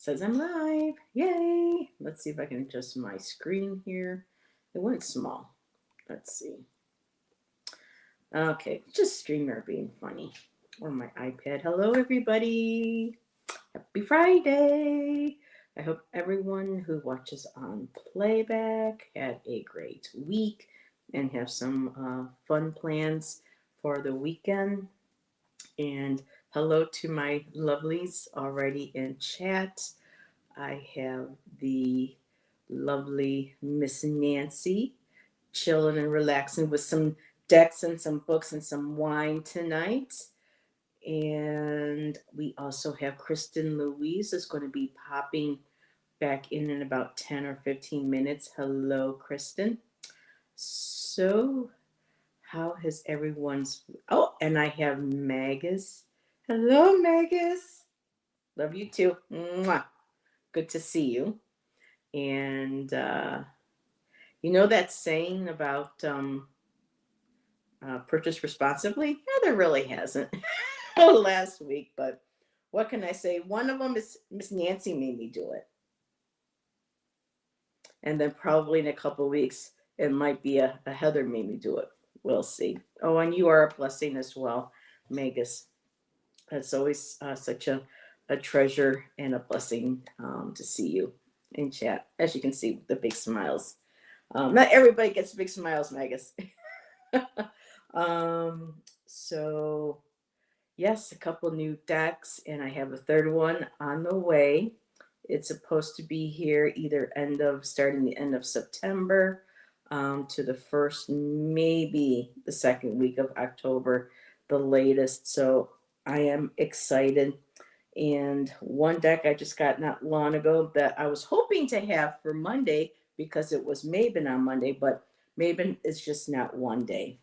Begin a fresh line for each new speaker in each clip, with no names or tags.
Says I'm live. Yay. Let's see if I can adjust my screen here. It went small. Let's see. Okay, just StreamYard being funny. Or my iPad. Hello, everybody. Happy Friday. I hope everyone who watches on playback had a great week and have some fun plans for the weekend. And hello to my lovelies already in chat. I have the lovely Miss Nancy chilling and relaxing with some decks and some books and some wine tonight. And we also have Kristen Louise is going to be popping back in about 10 or 15 minutes. Hello, Kristen. So, how has everyone's. Oh, and I have Magus. Hello, Magus. Love you too. Mwah. Good to see you. And you know that saying about purchase responsibly? No, there really hasn't last week, but what can I say? One of them is Miss Nancy made me do it. And then probably in a couple of weeks, it might be a Heather made me do it. We'll see. Oh, and you are a blessing as well, Magus. It's always such a treasure and a blessing to see you in chat. As you can see, the big smiles. Not everybody gets big smiles, Magus. um, so, yes, a couple new decks, and I have a third one on the way. It's supposed to be here either starting the end of September to the first, maybe the second week of October, the latest. So I am excited. And one deck I just got not long ago that I was hoping to have for Monday because it was Mabon on Monday, but Mabon is just not one day.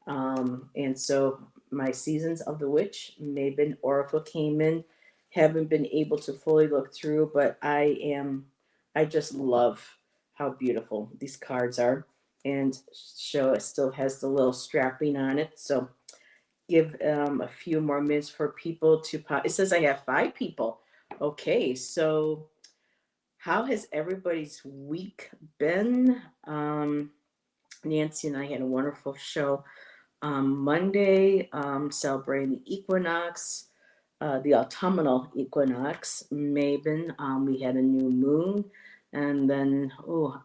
And so my Seasons of the Witch, Mabon Oracle came in. Haven't been able to fully look through, but I just love how beautiful these cards are. And show it still has the little strapping on it. So give a few more minutes for people to pop. It says I have 5 people. Okay, so how has everybody's week been? Nancy and I had a wonderful show Monday, celebrating the equinox, the autumnal equinox. Mabon, we had a new moon. And then,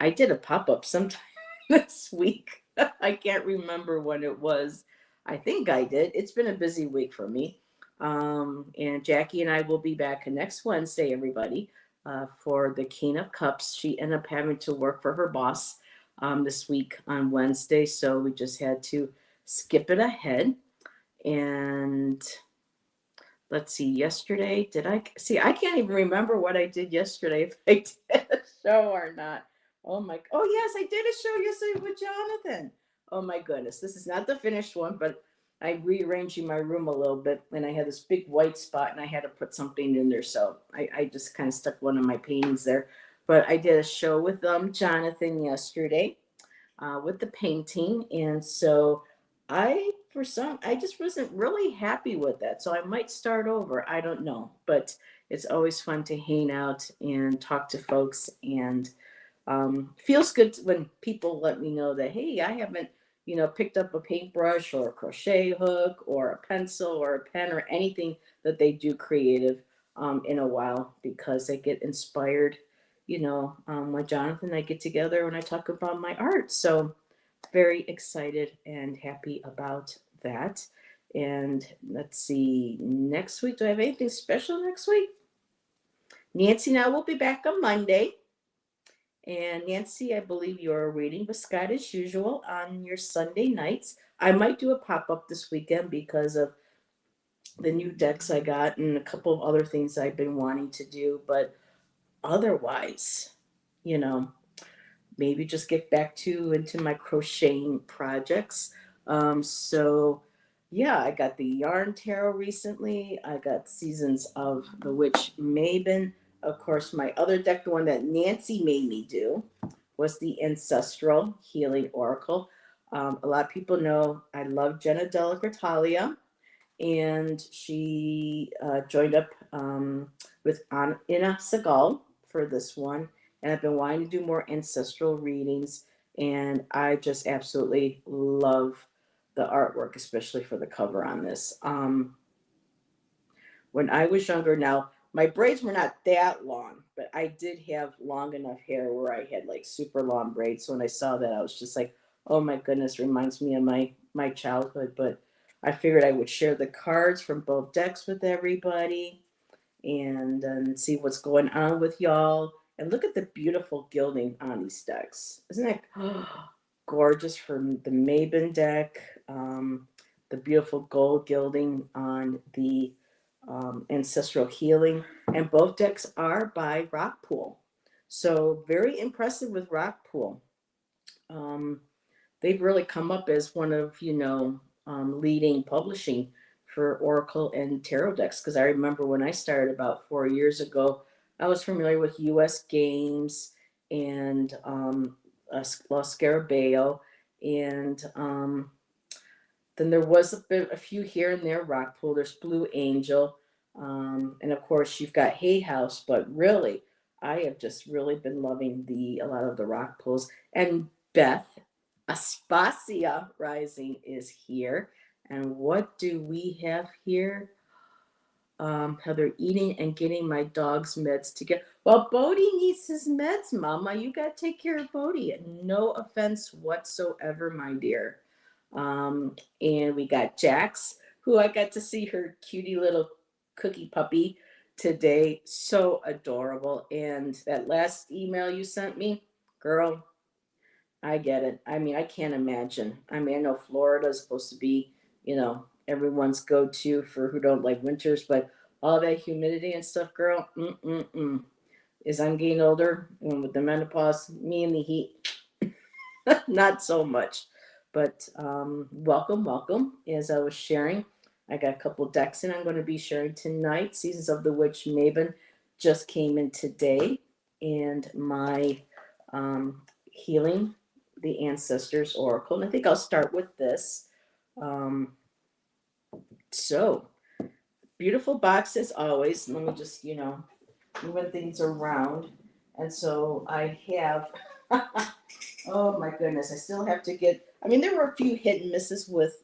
I did a pop up sometime this week. I can't remember when it was. I think I did. It's been a busy week for me. And Jackie and I will be back next Wednesday, everybody, for the King of Cups. She ended up having to work for her boss this week on Wednesday, so we just had to skip it ahead. And let's see, yesterday, I can't even remember what I did yesterday, if I did a show or not. Oh, yes, I did a show yesterday with Jonathan. Oh my goodness, this is not the finished one, but I rearranging my room a little bit, and I had this big white spot, and I had to put something in there, so I just kind of stuck one of my paintings there. But I did a show with Jonathan yesterday with the painting, and so I just wasn't really happy with that, so I might start over. I don't know, but it's always fun to hang out and talk to folks, and feels good when people let me know that, hey, I haven't picked up a paintbrush or a crochet hook or a pencil or a pen or anything that they do creative in a while, because I get inspired when Jonathan and I get together and I talk about my art. So very excited and happy about that. And let's see, next week, do I have anything special next week? Nancy and I will be back on Monday. And Nancy, I believe you're reading with Scott as usual on your Sunday nights. I might do a pop-up this weekend because of the new decks I got and a couple of other things I've been wanting to do. But otherwise, maybe just get back into my crocheting projects. So yeah, I got the Yarn Tarot recently. I got Seasons of the Witch Mabon. Of course, my other deck, the one that Nancy made me do, was the Ancestral Healing Oracle. A lot of people know I love Jenna Della Gratalia, and she joined up with Ina Segal for this one. And I've been wanting to do more ancestral readings, and I just absolutely love the artwork, especially for the cover on this. When I was younger, now my braids were not that long, but I did have long enough hair where I had like super long braids. So when I saw that, I was just like, "Oh my goodness!" Reminds me of my childhood. But I figured I would share the cards from both decks with everybody, and see what's going on with y'all. And look at the beautiful gilding on these decks. Isn't that gorgeous from the Mabon deck? The beautiful gold gilding on the Ancestral Healing. And both decks are by Rockpool. So very impressive with Rockpool. Um, they've really come up as one of, leading publishing for Oracle and Tarot decks. Because I remember when I started about 4 years ago, I was familiar with US Games and Los Scarabeo. And then there was a few here and there, Rockpool. There's Blue Angel. And of course, you've got Hay House. But really, I have just really been loving a lot of the Rockpools. And Beth Aspasia Rising is here. And what do we have here? Heather, eating and getting my dog's meds together. Well, Bodie needs his meds, Mama. You got to take care of Bodie. No offense whatsoever, my dear. And we got Jax, who I got to see her cutie little cookie puppy today. So adorable. And that last email you sent me, girl, I get it. I mean, I can't imagine. I mean, I know Florida is supposed to be, everyone's go to for who don't like winters, but all that humidity and stuff, girl, as I'm getting older and with the menopause, me and the heat, not so much. But welcome, welcome. As I was sharing, I got a couple decks in I'm going to be sharing tonight. Seasons of the Witch Maven just came in today, and my Healing the Ancestors Oracle. And I think I'll start with this. So, beautiful box as always. Let me just, moving things around. And so I have, oh my goodness, I still have to get, I mean, there were a few hit and misses with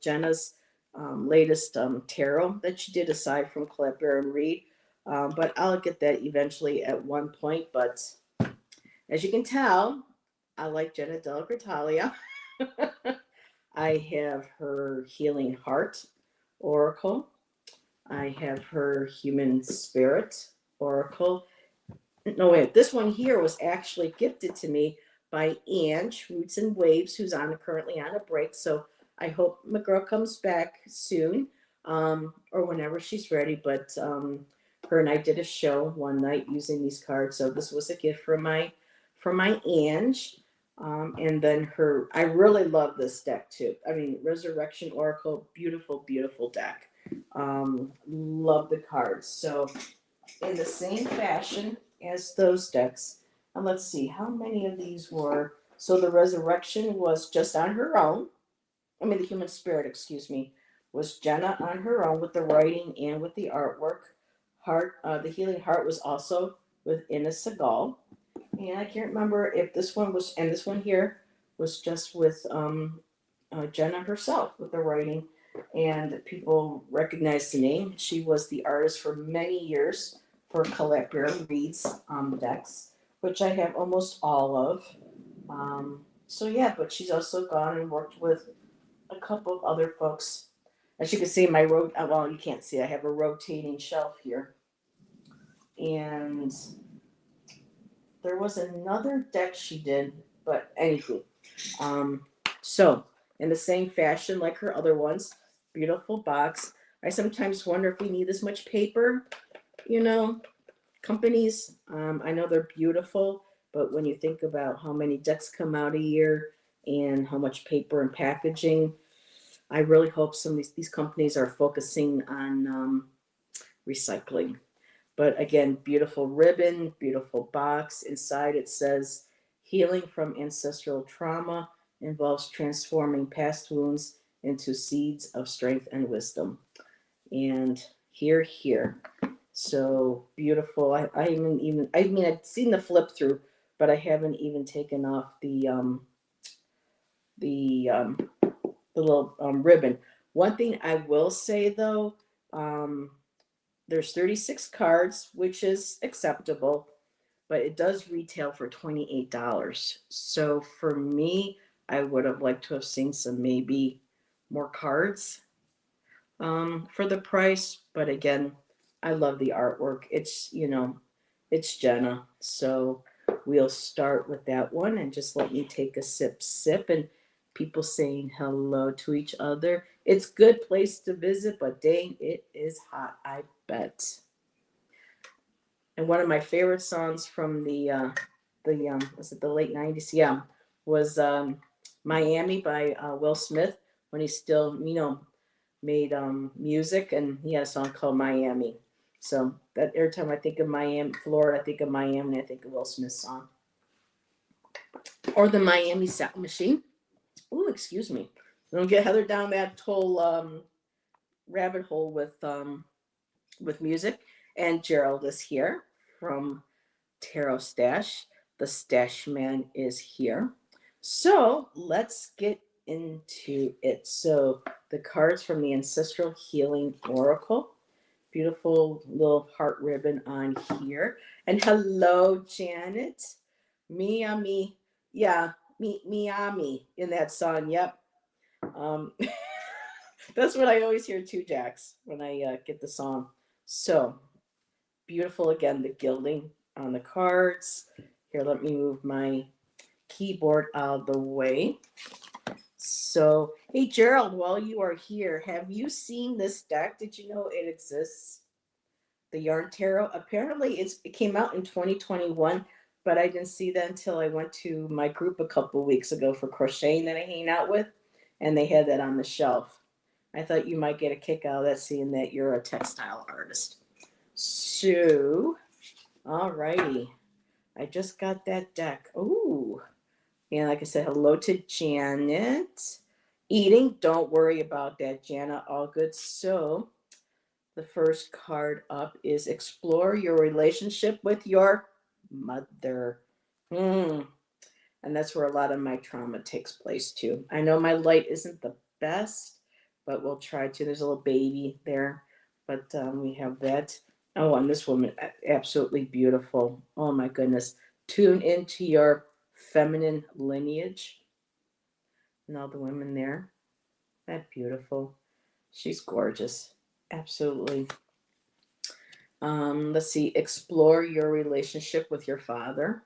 Jenna's latest tarot that she did aside from Colette Bear and Reed. But I'll get that eventually at one point. But as you can tell, I like Jenna Della Gratalia. I have her Healing Heart Oracle. I have her Human Spirit Oracle. No, wait, this one here was actually gifted to me by Ange, Roots and Waves, who's currently on a break. So I hope my girl comes back soon, or whenever she's ready. But her and I did a show one night using these cards. So this was a gift from my Ange. And then I really love this deck too. I mean, Resurrection Oracle, beautiful, beautiful deck. Love the cards. So in the same fashion as those decks, and let's see how many of these were. So the Resurrection was just on her own. I mean, the Human Spirit, excuse me, was Jenna on her own with the writing and with the artwork. The Healing Heart was also with Ina Segal. And I can't remember if this one was, and this one here was just with Jenna herself with the writing. And people recognize the name. She was the artist for many years for Colette Bear Reed's decks, which I have almost all of. So yeah, but she's also gone and worked with a couple of other folks. As you can see, well, you can't see. I have a rotating shelf here, and there was another deck she did, but anywho. So in the same fashion like her other ones, beautiful box. I sometimes wonder if we need this much paper, companies. I know they're beautiful, but when you think about how many decks come out a year and how much paper and packaging, I really hope some of these companies are focusing on recycling. But again, beautiful ribbon, beautiful box. Inside it says, healing from ancestral trauma involves transforming past wounds into seeds of strength and wisdom. and here. So beautiful. I haven't even, I mean, I've seen the flip through, but I haven't even taken off the the little ribbon. One thing I will say though, um, there's 36 cards, which is acceptable, but it does retail for $28. So for me, I would have liked to have seen some maybe more cards for the price. But again, I love the artwork. It's, it's Jenna. So we'll start with that one and just let me take a sip and people saying hello to each other. It's good place to visit, but dang, it is hot, I bet. And one of my favorite songs from the was it the late '90s? Yeah, was Miami by Will Smith when he still made music, and he had a song called Miami. So that every time I think of Miami, Florida, I think of Miami, and I think of Will Smith's song or the Miami Sound Machine. Oh, excuse me. Don't get Heather down that whole rabbit hole with music. And Gerald is here from Tarot Stash. The Stash Man is here. So let's get into it. So the cards from the Ancestral Healing Oracle. Beautiful little heart ribbon on here. And hello, Janet. Miami. Yeah, Miami in that song. Yep. Um, that's what I always hear too, Jax, when I get the song. So beautiful again, the gilding on the cards. Here, let me move my keyboard out of the way. So, hey, Gerald, while you are here, have you seen this deck? Did you know it exists? The Yarn Tarot. Apparently, it came out in 2021, but I didn't see that until I went to my group a couple weeks ago for crocheting that I hang out with, and they had that on the shelf. I thought you might get a kick out of that, seeing that you're a textile artist. So, alrighty. I just got that deck. Ooh. And like I said, hello to Janet. Eating, don't worry about that, Jana. All good. So, the first card up is explore your relationship with your mother. Hmm. And that's where a lot of my trauma takes place too. I know my light isn't the best, but we'll try to. There's a little baby there, but we have that. Oh, and this woman, absolutely beautiful. Oh my goodness. Tune into your feminine lineage. And all the women there. That beautiful. She's gorgeous. Absolutely. Let's see. Explore your relationship with your father.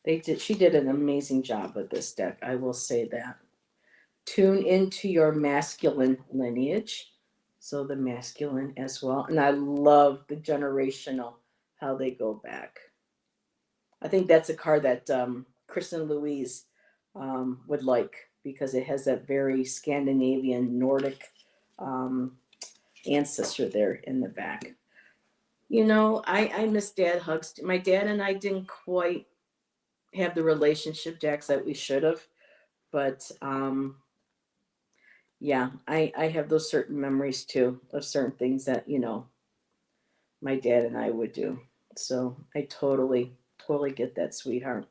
She did an amazing job with this deck, I will say that. Tune into your masculine lineage. So the masculine as well. And I love the generational, how they go back. I think that's a card that Kristen Louise would like because it has that very Scandinavian, Nordic ancestor there in the back. I miss dad hugs. My dad and I didn't quite have the relationship, Jax, that we should have. But yeah, I have those certain memories too of certain things that, my dad and I would do. So I totally get that, sweetheart.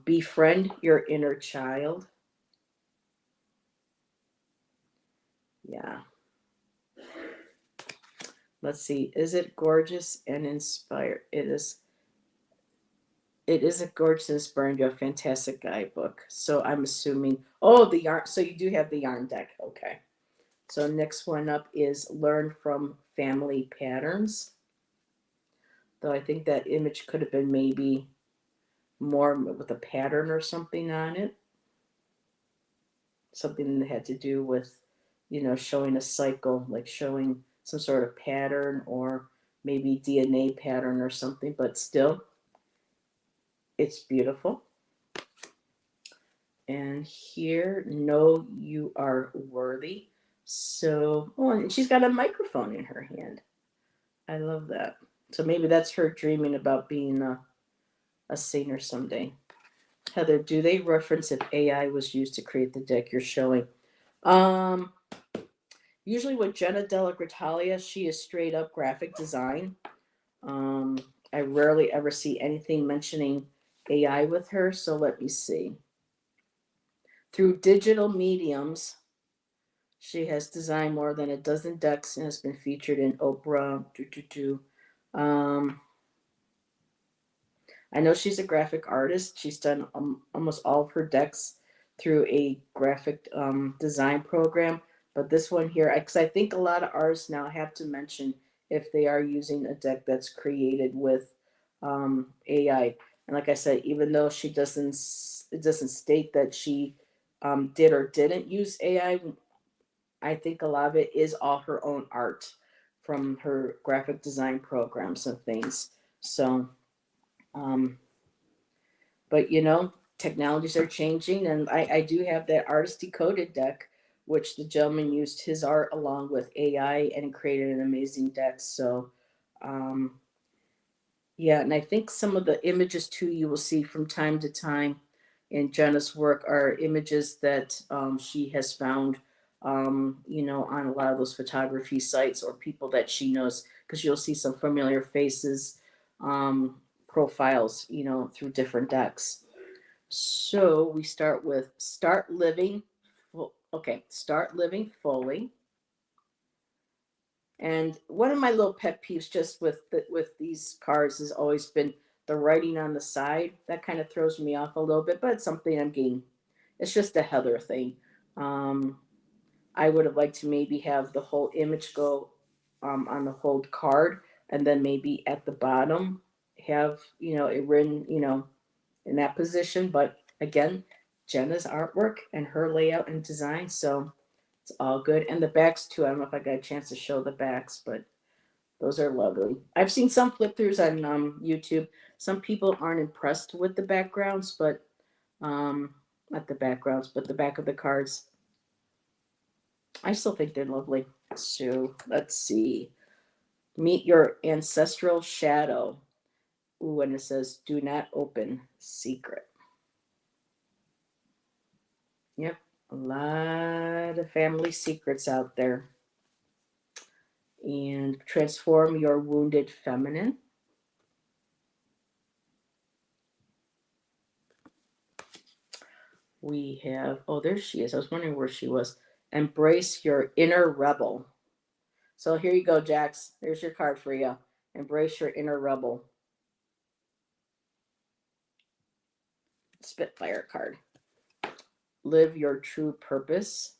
Befriend your inner child. Yeah. Let's see. Is it gorgeous and inspired? It is. It is a gorgeous, inspiring, a fantastic guidebook. So I'm assuming. Oh, the yarn. So you do have the yarn deck. Okay. So next one up is learn from family patterns. Though I think that image could have been maybe more with a pattern or something on it. Something that had to do with, showing a cycle, like showing some sort of pattern or maybe DNA pattern or something, but still, it's beautiful. And here, know you are worthy. So, oh, and she's got a microphone in her hand. I love that. So maybe that's her dreaming about being a singer someday. Heather, do they reference if AI was used to create the deck you're showing? Um, Usually with Jenna Della Gritalia, she is straight up graphic design. Um, I rarely ever see anything mentioning AI with her. So let me see. Through digital mediums, she has designed more than a dozen decks and has been featured in Oprah. Um, I know she's a graphic artist. She's done almost all of her decks through a graphic design program. But this one here, because I think a lot of artists now have to mention if they are using a deck that's created with AI. And like I said, even though it doesn't state that she did or didn't use AI, I think a lot of it is all her own art from her graphic design programs and things. So, um, but technologies are changing, and I do have that artist decoded deck, which the gentleman used his art along with AI and created an amazing deck. So, um, yeah, and I think some of the images too you will see from time to time in Jenna's work are images that she has found, on a lot of those photography sites or people that she knows, because you'll see some familiar faces, profiles, through different decks. So we start with start living. Okay, start living fully. And one of my little pet peeves just with these cards has always been the writing on the side. That kind of throws me off a little bit, but it's something I'm getting. It's just a Heather thing. Um, I would have liked to maybe have the whole image go on the whole card, and then maybe at the bottom have it written in that position. But again, Jenna's artwork and her layout and design, so it's all good. And the backs too. I don't know if I got a chance to show the backs, but those are lovely. I've seen some flip throughs on YouTube. Some people aren't impressed with the backgrounds, but not the backgrounds, but the back of the cards. I still think they're lovely. So let's see. Meet your ancestral shadow. Ooh, and it says, "Do not open secret." Yep, a lot of family secrets out there. And transform your wounded feminine. We have, oh, there she is. I was wondering where she was. Embrace your inner rebel. So here you go, Jax. There's your card for you. Embrace your inner rebel. Spitfire card. Live your true purpose.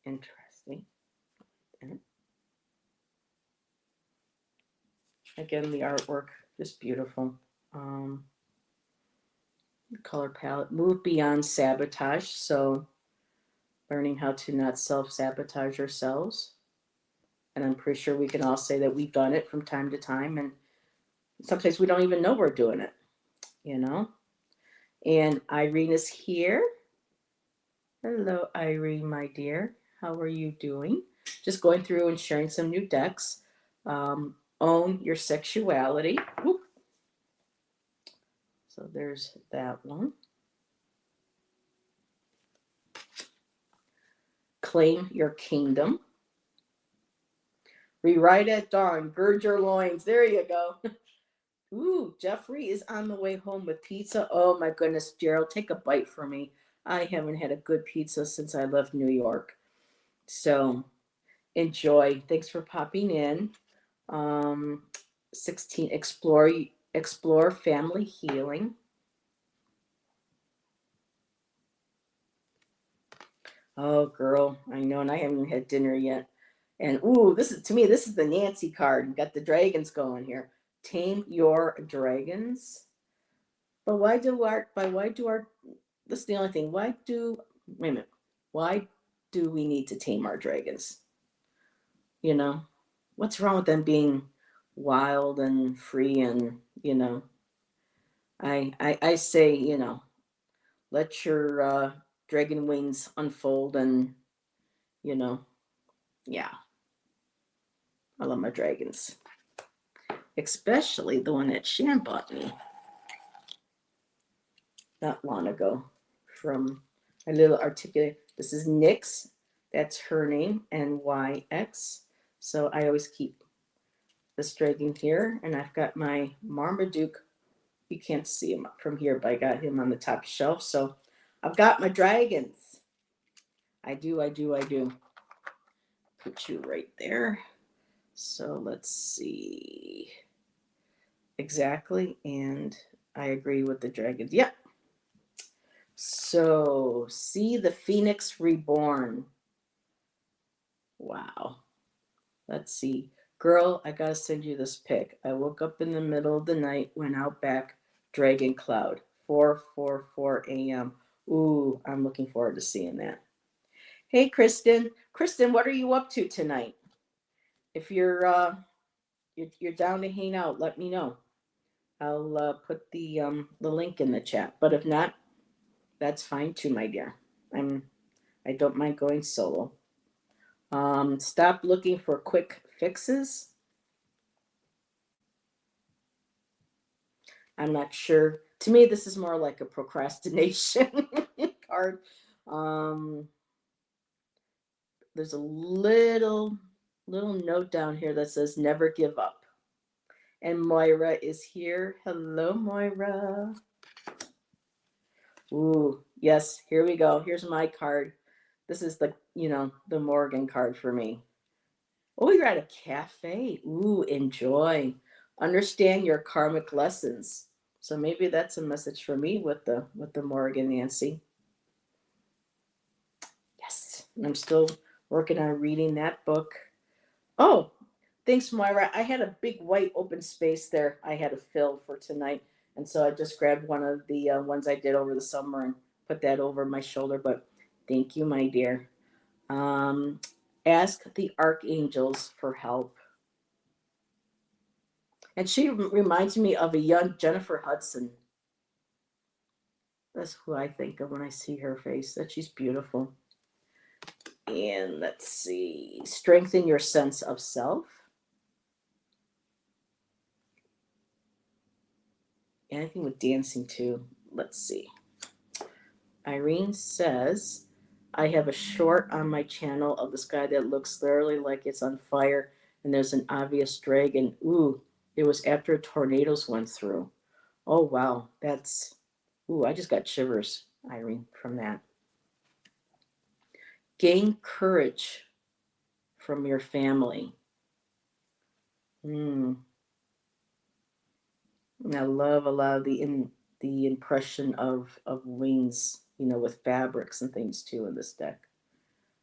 Interesting. Again, the artwork, just beautiful. Color palette. Move beyond sabotage. So learning how to not self-sabotage ourselves. And I'm pretty sure we can all say that we've done it from time to time. And sometimes we don't even know we're doing it, you know? And Irene is here. Hello, Irene, my dear. How are you doing? Just going through and sharing some new decks. Own your sexuality. Whoop. So there's that one. Claim your kingdom. Rewrite at dawn. Gird your loins. There you go. Ooh, Jeffrey is on the way home with pizza. Oh my goodness, Gerald, take a bite for me. I haven't had a good pizza since I left New York. So enjoy. Thanks for popping in. 16, explore family healing. Oh girl, I know, and I haven't had dinner yet. And ooh, this is the Nancy card. We got the dragons going here. Tame your dragons. But this is the only thing. Wait a minute. Why do we need to tame our dragons? What's wrong with them being wild and free and, I say, let your dragon wings unfold and, yeah, I love my dragons. Especially the one that Shan bought me not long ago from a little articulate. This is NYX. That's her name, NYX. So I always keep this dragon here, and I've got my Marmaduke. You can't see him from here, but I got him on the top shelf. So I've got my dragons. I do, I do, I do. Put you right there. So let's see. Exactly, and I agree with the dragons. Yep. So, see the Phoenix Reborn. Wow. Let's see. Girl, I gotta send you this pic. I woke up in the middle of the night, went out back, Dragon Cloud, 4:44 a.m. Ooh, I'm looking forward to seeing that. Hey, Kristen. Kristen, what are you up to tonight? If you're down to hang out, let me know. I'll put the link in the chat. But if not, that's fine too, my dear. I don't mind going solo. Stop looking for quick fixes. I'm not sure. To me, this is more like a procrastination card. Um, there's a little note down here that says never give up. And Moira is here. Hello, Moira. Ooh, yes, here we go. Here's my card. This is the Morgan card for me. Oh, you're at a cafe. Ooh, enjoy. Understand your karmic lessons. So maybe that's a message for me with the Morgan Nancy. Yes, and I'm still working on reading that book. Oh, thanks, Moira. I had a big white open space there I had to fill for tonight. And so I just grabbed one of the ones I did over the summer and put that over my shoulder. But thank you, my dear. Um, ask the archangels for help. And she reminds me of a young Jennifer Hudson. That's who I think of when I see her face. That she's beautiful. And let's see. Strengthen your sense of self. Anything with dancing too. Let's see. Irene says, I have a short on my channel of the sky that looks literally like it's on fire and there's an obvious dragon. Ooh, it was after tornadoes went through. Oh, wow. I just got shivers, Irene, from that. Gain courage from your family. I love a lot of the impression of wings, with fabrics and things too in this deck.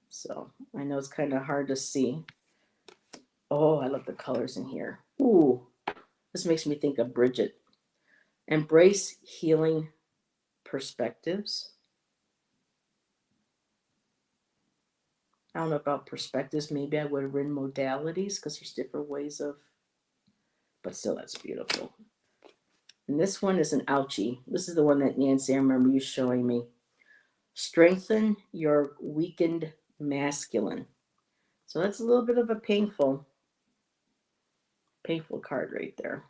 So I know it's kind of hard to see. Oh, I love the colors in here. Ooh, this makes me think of Bridget. Embrace healing perspectives. I don't know about perspectives. Maybe I would have written modalities because there's different ways of, but still, that's beautiful. And this one is an ouchie. This is the one that Nancy, I remember you showing me. Strengthen your weakened masculine. So that's a little bit of a painful card right there.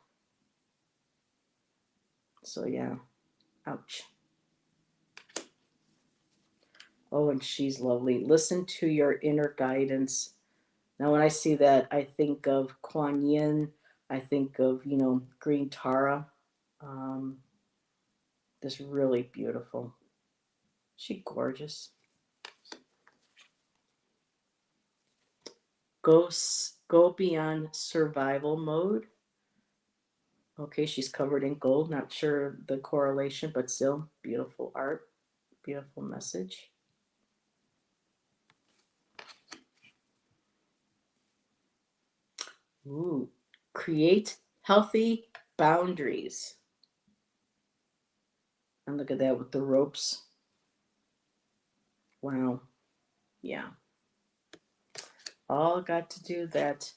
So yeah, ouch. Oh, and she's lovely. Listen to your inner guidance. Now, when I see that, I think of Kuan Yin. I think of, Green Tara. This really beautiful. She gorgeous. Go beyond survival mode. Okay, she's covered in gold. Not sure the correlation, but still beautiful art, beautiful message. Ooh, create healthy boundaries. And look at that with the ropes. Wow. Yeah. All got to do that.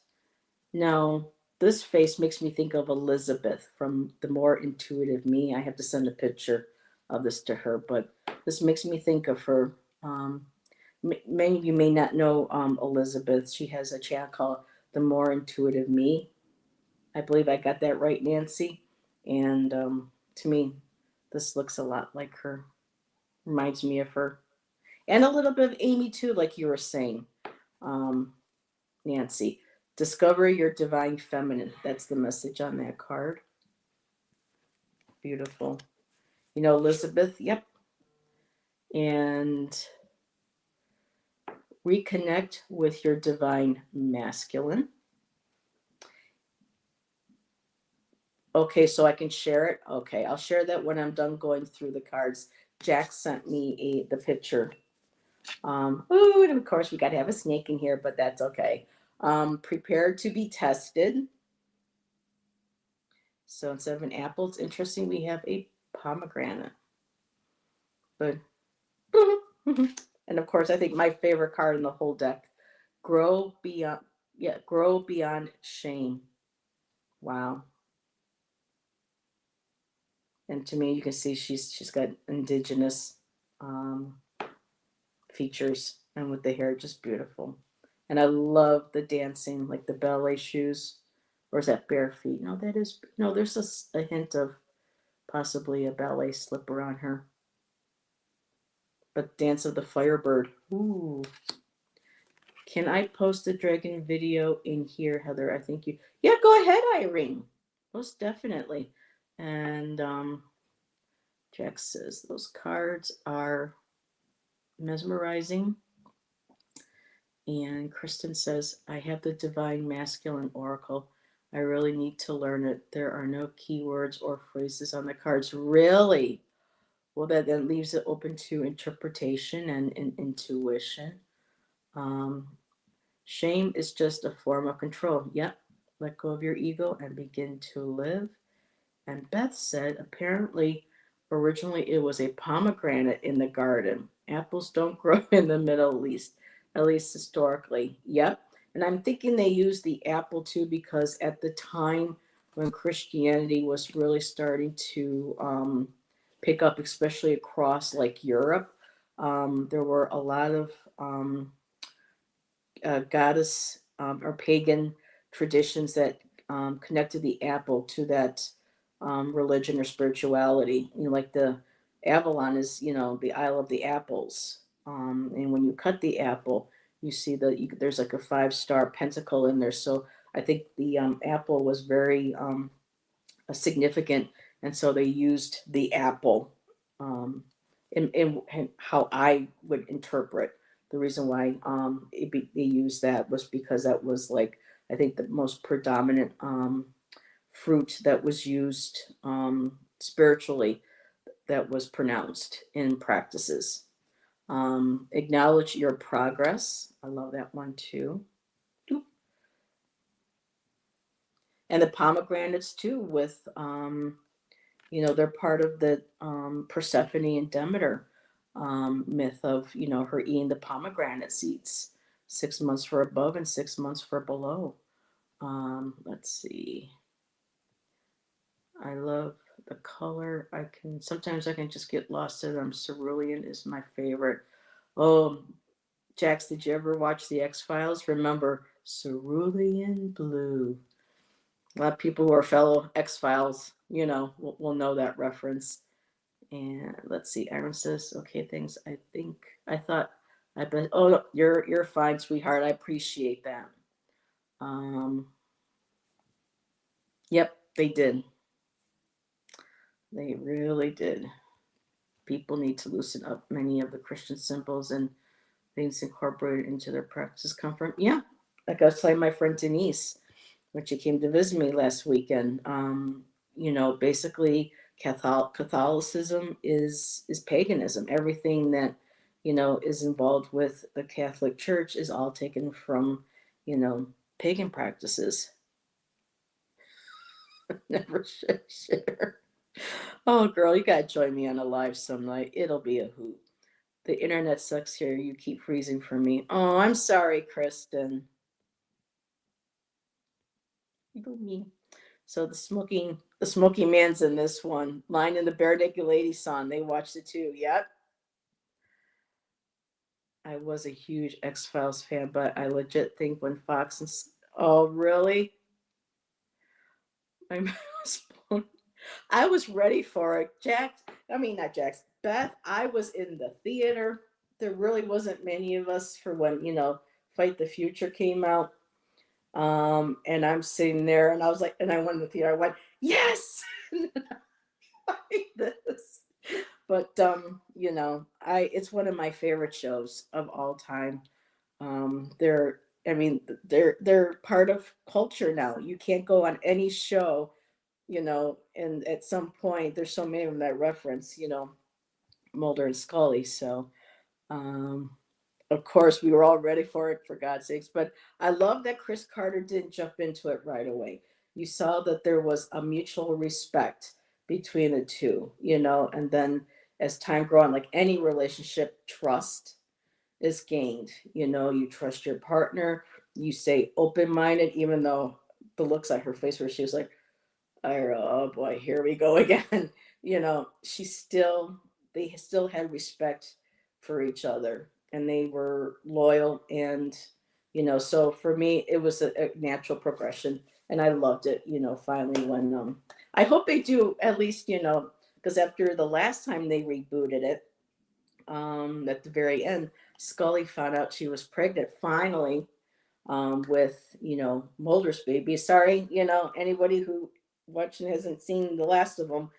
Now, this face makes me think of Elizabeth from The More Intuitive Me. I have to send a picture of this to her, but this makes me think of her. Many of you may not know Elizabeth. She has a channel called The More Intuitive Me. I believe I got that right, Nancy. And to me, this looks a lot like her. Reminds me of her. And a little bit of Amy too, like you were saying, um, Nancy. Discover your divine feminine. That's the message on that card. Beautiful. You know, Elizabeth, yep. And reconnect with your divine masculine. Okay, so I can share it. Okay, I'll share that when I'm done going through the cards. Jack sent me the picture. Ooh, and of course we got to have a snake in here, but that's okay. Prepared to be tested. So instead of an apple, it's interesting we have a pomegranate. But and of course, I think my favorite card in the whole deck, grow beyond. Yeah, grow beyond shame. Wow. And to me, you can see she's got indigenous um, features, and with the hair, just beautiful. And I love the dancing, like the ballet shoes, or is that bare feet? No, that is no. There's a hint of possibly a ballet slipper on her. But Dance of the Firebird. Ooh. Can I post a dragon video in here, Heather? I think you. Yeah, go ahead, Irene. Most definitely. And Jack says those cards are mesmerizing. And Kristen says, I have the Divine Masculine Oracle. I really need to learn it. There are no keywords or phrases on the cards. Really? Well, that then leaves it open to interpretation and intuition. Um, Shame is just a form of control. Yep. Let go of your ego and begin to live. And Beth said, apparently, originally it was a pomegranate in the garden. Apples don't grow in the Middle East, at least historically. Yep. And I'm thinking they used the apple too because at the time when Christianity was really starting to pick up, especially across like Europe, there were a lot of goddess or pagan traditions that connected the apple to that religion or spirituality. You know, like the Avalon is, you know, the Isle of the Apples. And when you cut the apple, you see that there's like a 5-star pentacle in there. So I think the apple was very significant, and so they used the apple in how I would interpret the reason why they used that was because that was like I think the most predominant fruit that was used spiritually that was pronounced in practices. Acknowledge your progress. I love that one too. And the pomegranates too with you know, they're part of the Persephone and Demeter myth of, you know, her eating the pomegranate seeds, 6 months for above and 6 months for below. Let's see. I love the color. Sometimes I can just get lost in them. Cerulean is my favorite. Oh, Jax, did you ever watch the X-Files? Remember Cerulean Blue. A lot of people who are fellow X-Files, you know, will know that reference. And let's see, Aaron says, okay, thanks. I bet oh you're fine, sweetheart. I appreciate that. Um yep, they did. They really did. People need to loosen up many of the Christian symbols and things incorporated into their practices come from. Yeah. Like I was telling my friend Denise when she came to visit me last weekend. You know, basically Catholicism is paganism. Everything that, you know, is involved with the Catholic Church is all taken from, you know, pagan practices. Never share. Oh, girl, you gotta join me on a live some night. It'll be a hoot. The internet sucks here. You keep freezing for me. Oh, I'm sorry, Kristen. You me. So the smoking man's in this one. Lion and the Bare Naked Lady song. They watched it too. Yep. I was a huge X Files fan, but I legit think when Fox and oh really? I I was ready for it. Jack, I mean not Jax, Beth. I was in the theater. there really wasn't many of us for when, Fight the Future came out. And I'm sitting there and I was like, and I went to the theater, I went, yes, like this. But I it's one of my favorite shows of all time. They're I mean, they're part of culture now. You can't go on any show, and at some point there's so many of them that reference, Mulder and Scully. So um of course we were all ready for it, for God's sakes. But I love that Chris Carter didn't jump into it right away. You saw that there was a mutual respect between the two, and then as time grew on, like any relationship, trust is gained. You trust your partner, you stay open-minded, even though the looks on her face where she was like, oh boy, here we go again. She still, they still had respect for each other and they were loyal. And, so for me, it was a natural progression and I loved it, finally when, I hope they do at least, because after the last time they rebooted it, at the very end, Scully found out she was pregnant finally, with Mulder's baby. Sorry, anybody who watching hasn't seen the last of them.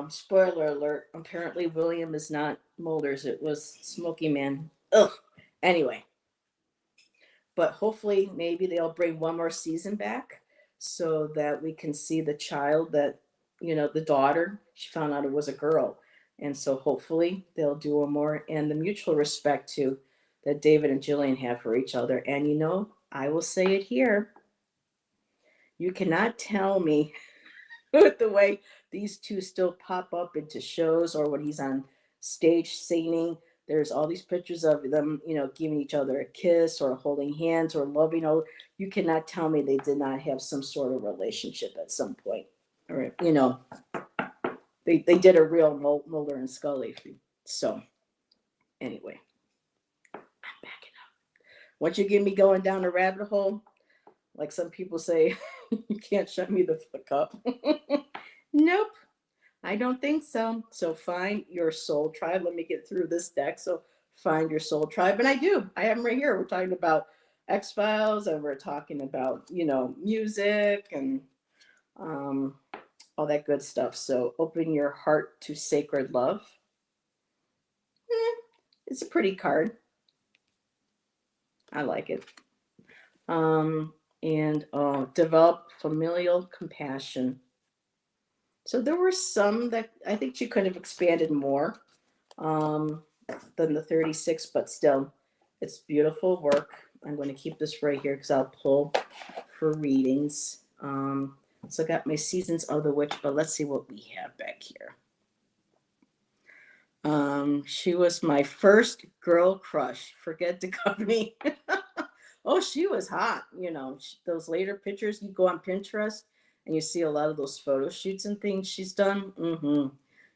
Spoiler alert. Apparently, William is not Mulder's. It was Smoky Man. Ugh. Anyway, but hopefully, maybe they'll bring one more season back so that we can see the child that the daughter. She found out it was a girl, and so hopefully they'll do one more and the mutual respect too that David and Jillian have for each other. And I will say it here. You cannot tell me with the way these two still pop up into shows or when he's on stage singing. There's all these pictures of them, giving each other a kiss or holding hands or loving. Oh, you cannot tell me they did not have some sort of relationship at some point. Or, they did a real Mulder and Scully. So, anyway, I'm backing up. Once you get me going down a rabbit hole, like some people say, you can't shut me the fuck up. Nope, I don't think so. So find your soul tribe. Let me get through this deck. So find your soul tribe. And I do. I have them right here. We're talking about X Files and we're talking about, music and um, all that good stuff. So open your heart to sacred love. It's a pretty card. I like it. And develop familial compassion. So there were some that I think she could have expanded more um, than the 36, but still, it's beautiful work. I'm going to keep this right here because I'll pull for readings. So I got my Seasons of the Witch, but let's see what we have back here. She was my first girl crush. Forget the company. Oh, she was hot. Those later pictures, you go on Pinterest and you see a lot of those photo shoots and things she's done.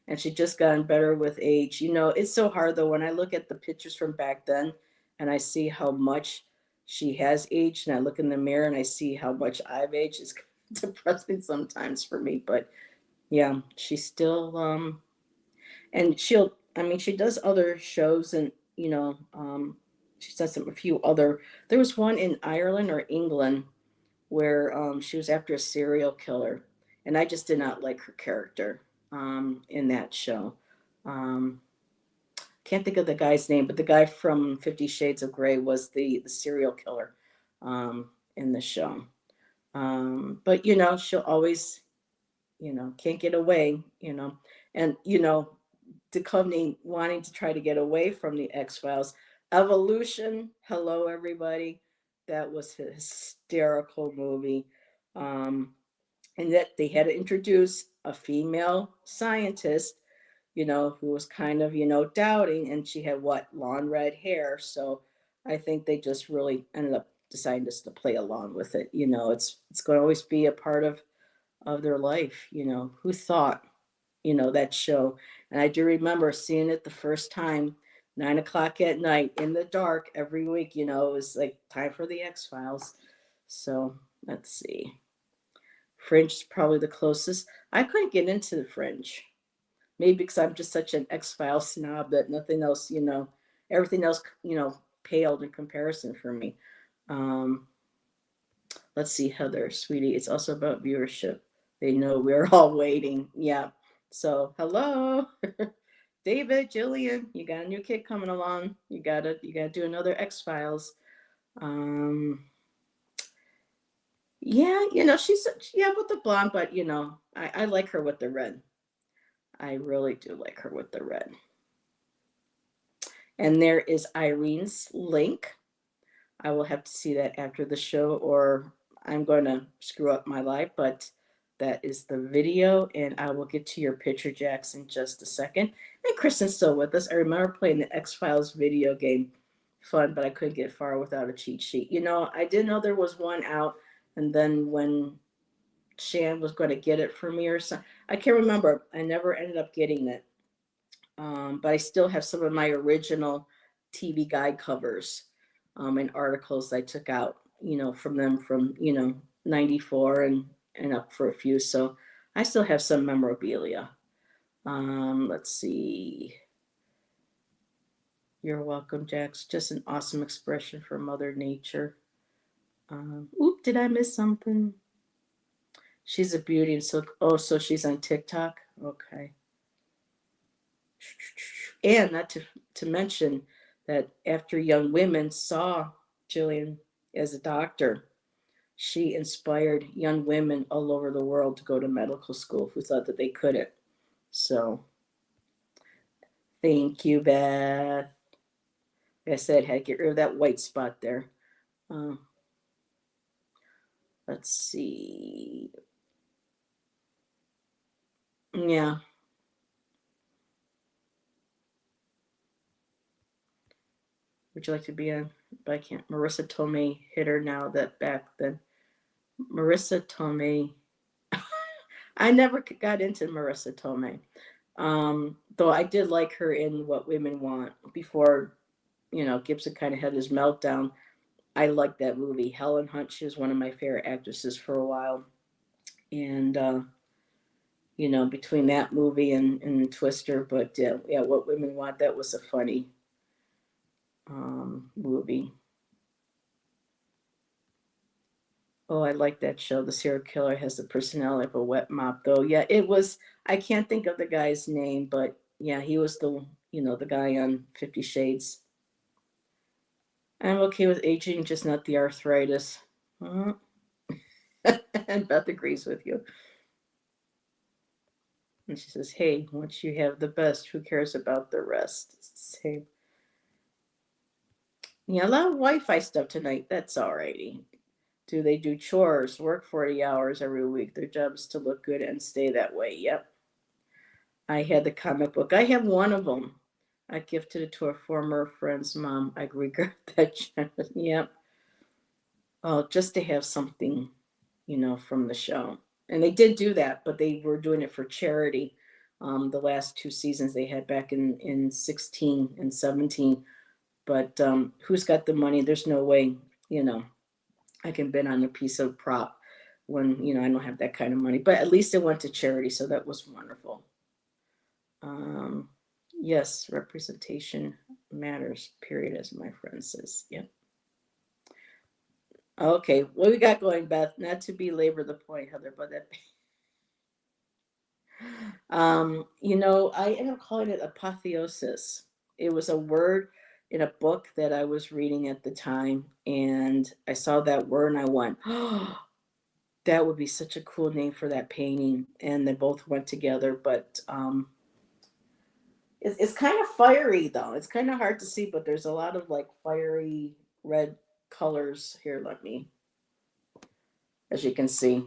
And she just gotten better with age. It's so hard though when I look at the pictures from back then and I see how much she has aged and I look in the mirror and I see how much I've aged. It's depressing sometimes for me, but yeah, she's still and she does other shows and she's done a few other. There was one in Ireland or England where she was after a serial killer, and I just did not like her character in that show. Um, can't think of the guy's name, but the guy from 50 Shades of Grey was the serial killer in the show. But she'll always, can't get away, and Duchovny wanting to try to get away from the X Files. Evolution, hello everybody. That was a hysterical movie. And that they had to introduce a female scientist, who was kind of, doubting, and she had long red hair. So I think they just really ended up deciding just to play along with it. It's going to always be a part of their life. Who thought, that show. And I do remember seeing it the first time, 9 o'clock at night in the dark every week. It was like time for the X Files. So let's see. Fringe is probably the closest. I couldn't get into the Fringe. Maybe because I'm just such an X Files snob that nothing else, everything else, paled in comparison for me. Um, let's see, Heather, sweetie, it's also about viewership. They know we're all waiting. Yeah. So hello, David, Jillian, you got a new kid coming along. You gotta do another X Files. Um, yeah, she's with the blonde, but I like her with the red. I really do like her with the red. And there is Irene's link. I will have to see that after the show, or I'm going to screw up my life, but that is the video, and I will get to your picture, Jax, in just a second. And Kristen's still with us. I remember playing the X-Files video game. Fun, but I couldn't get far without a cheat sheet. I didn't know there was one out, and then when Shan was going to get it for me or something, I can't remember. I never ended up getting it. But I still have some of my original TV guide covers and articles I took out, from them from, 94 and up for a few. So I still have some memorabilia. Let's see. You're welcome, Jax. Just an awesome expression for Mother Nature. Did I miss something? She's a beauty. So she's on TikTok? Okay. And not to mention that after young women saw Jillian as a doctor, she inspired young women all over the world to go to medical school who thought that they couldn't. So thank you, Beth. Like I said, had to get rid of that white spot there. Let's see. Yeah. Would you like to be on? But I can't. Marissa Tomei hit her now that back then. Marissa Tomei. I never got into Marissa Tomei. Though I did like her in What Women Want before, Gibson kind of had his meltdown. I liked that movie. Helen Hunt, she was one of my favorite actresses for a while. And, between that movie and Twister, but yeah, What Women Want, that was a funny movie. Oh, I like that show. The serial killer has the personality of a wet mop, though. Yeah, it was. I can't think of the guy's name, but yeah, he was the guy on 50 Shades. I'm okay with aging, just not the arthritis. And Beth agrees with you. And she says, hey, once you have the best, who cares about the rest? It's the same. Yeah, a lot of Wi-Fi stuff tonight. That's alrighty. Do they do chores, work 40 hours every week? Their job is to look good and stay that way. Yep. I had the comic book. I have one of them. I gifted it to a former friend's mom. I regret that. Yep. Oh, just to have something, from the show. And they did do that, but they were doing it for charity. The last two seasons they had back in 16 and 17. But who's got the money? There's no way, I can bid on a piece of prop when, I don't have that kind of money. But at least it went to charity, so that was wonderful. Yes, representation matters, period, as my friend says. Yep. Okay, what we got going, Beth? Not to belabor the point, Heather, but that I ended up calling it apotheosis. It was a word in a book that I was reading at the time, and I saw that word and I went, oh, that would be such a cool name for that painting. And they both went together, but it's kind of fiery though. It's kind of hard to see, but there's a lot of like fiery red colors here. As you can see.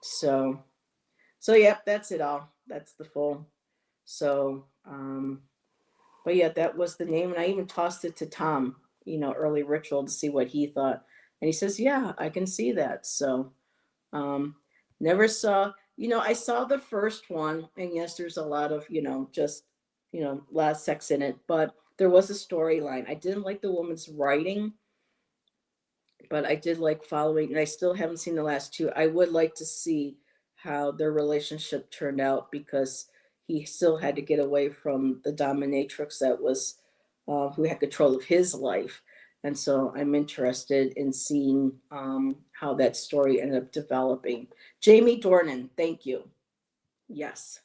So yeah, that's it all. That's the full. So, but yeah, that was the name, and I even tossed it to Tom, early ritual to see what he thought, and he says, "Yeah, I can see that." So, never saw. I saw the first one, and yes, there's a lot of just a lot of sex in it, but there was a storyline. I didn't like the woman's writing, but I did like following, and I still haven't seen the last two. I would like to see how their relationship turned out because he still had to get away from the dominatrix that was who had control of his life. And so I'm interested in seeing how that story ended up developing. Jamie Dornan, thank you. Yes,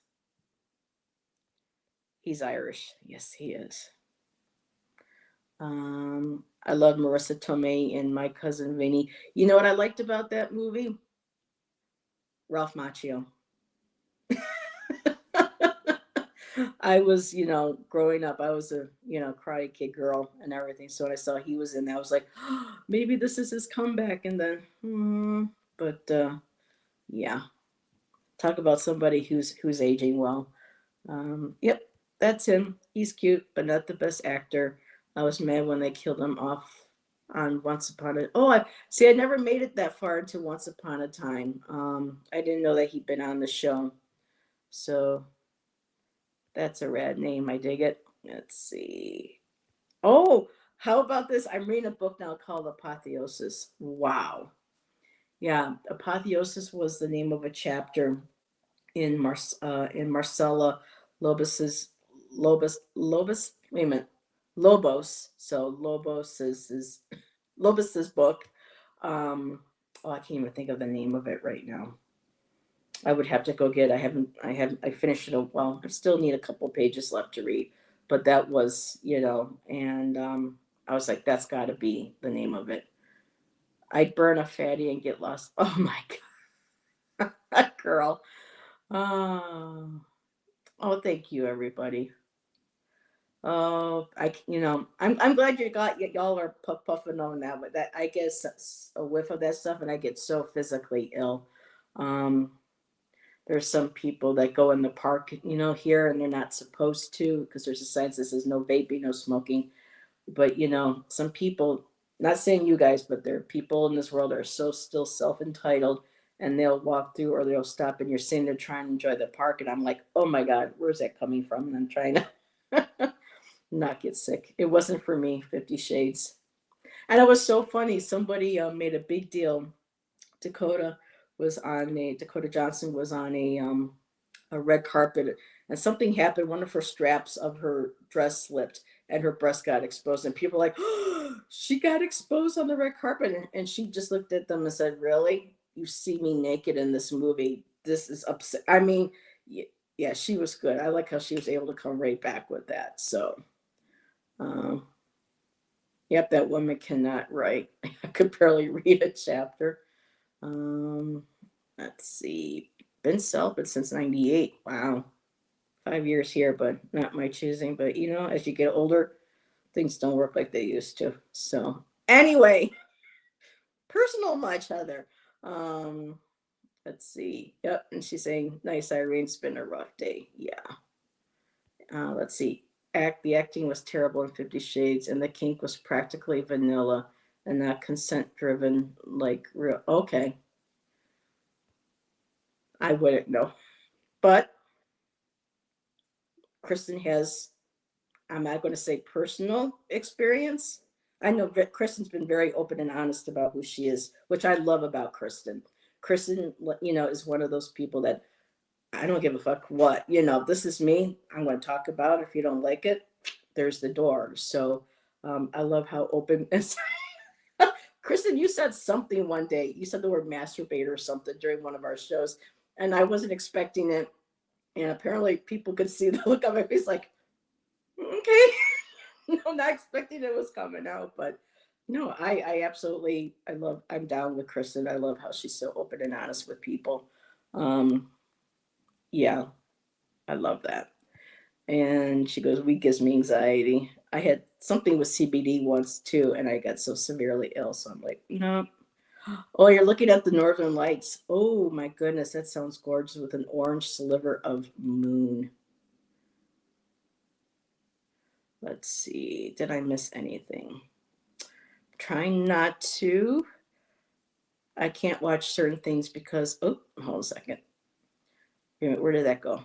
he's Irish. Yes, he is. I love Marissa Tomei and My Cousin Vinny. You know what I liked about that movie? Ralph Macchio. I was, growing up, I was a, Karate Kid girl and everything. So when I saw he was in there, I was like, oh, maybe this is his comeback. And then, but yeah, talk about somebody who's aging well. Yep, that's him. He's cute, but not the best actor. I was mad when they killed him off on Once Upon a. Oh, I see. I never made it that far into Once Upon a Time. I didn't know that he'd been on the show. So that's a rad name. I dig it. Let's see. Oh, how about this? I'm reading a book now called Apotheosis. Wow. Yeah, Apotheosis was the name of a chapter in Marcella Lobos's Lobos. Wait a minute, Lobos. So Lobos's book. Oh, I can't even think of the name of it right now. I would have to go get. I finished it. Well, I still need a couple pages left to read, but that was and I was like, that's got to be the name of it. I'd burn a fatty and get lost. Oh my god, girl. Oh, oh, thank you, everybody. Oh, I'm glad y'all are puffing on that, but that I guess a whiff of that stuff, and I get so physically ill. Um, there's some people that go in the park, here, and they're not supposed to because there's a sign that says no vaping, no smoking. But some people, not saying you guys, but there are people in this world that are so still self entitled, and they'll walk through or they'll stop, and you're sitting there trying to enjoy the park, and I'm like, oh my god, where's that coming from? And I'm trying to not get sick. It wasn't for me. 50 Shades, and it was so funny. Somebody made a big deal. Dakota Johnson was on a red carpet, and something happened. One of her straps of her dress slipped, and her breast got exposed. And people were like, oh, she got exposed on the red carpet, and she just looked at them and said, "Really? You see me naked in this movie? This is upset." I mean, yeah, she was good. I like how she was able to come right back with that. So, um, yep, that woman cannot write. I could barely read a chapter. Um, let's see. Been celibate since '98. Wow. 5 years here, but not my choosing. But as you get older, things don't work like they used to. So anyway, personal much, Heather. Um, let's see. Yep, and she's saying, "Nice, Irene. It's been a rough day." Yeah. Let's see. The acting was terrible in 50 Shades, and the kink was practically vanilla and not consent driven like real. Okay, I wouldn't know, but Kristen has, I'm not going to say personal experience. I know Kristen's been very open and honest about who she is, which I love about Kristen. Kristen, is one of those people that I don't give a fuck what, this is me. I'm going to talk about it. If you don't like it, there's the door. So I love how open. Kristen, you said something one day. You said the word masturbate or something during one of our shows, and I wasn't expecting it. And apparently, people could see the look on my face, like, okay. No, not expecting it was coming out, but no, I absolutely, I'm down with Kristen. I love how she's so open and honest with people. Um, yeah, I love that. And she goes, weed gives me anxiety. I had something with CBD once too, and I got so severely ill. So I'm like, oh, you're looking at the Northern Lights. Oh my goodness, that sounds gorgeous with an orange sliver of moon. Let's see, did I miss anything? Trying not to. I can't watch certain things because, oh, hold on a second. Where did that go?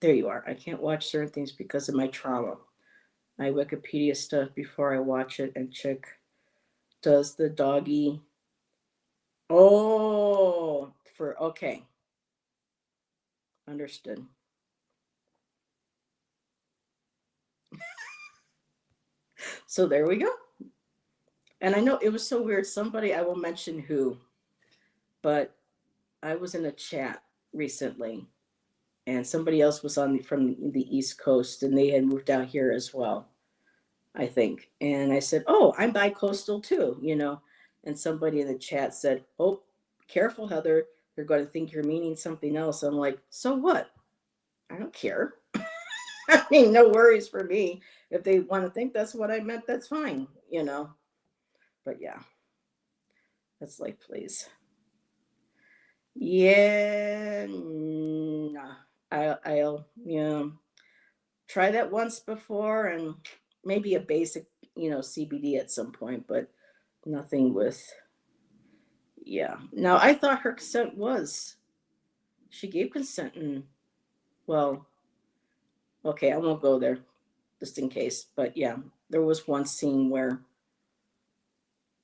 There you are. I can't watch certain things because of my trauma. I Wikipedia stuff before I watch it and check. Does the doggy? Oh, okay, understood. So there we go. And I know it was so weird. Somebody, I won't mention who, but I was in a chat recently, and somebody else was on from the East Coast, and they had moved out here as well, I think. And I said, "Oh, I'm bi-coastal too," you know. And somebody in the chat said, "Oh, careful, Heather. They're going to think you're meaning something else." I'm like, "So what? I don't care. I mean, no worries for me. If they want to think that's what I meant, that's fine, you know." But yeah, that's like, please. Yeah, nah. I'll try that once before, and maybe a basic, CBD at some point, but nothing with, yeah. Now I thought her consent was, she gave consent, and well, okay, I won't go there just in case, but yeah, there was one scene where,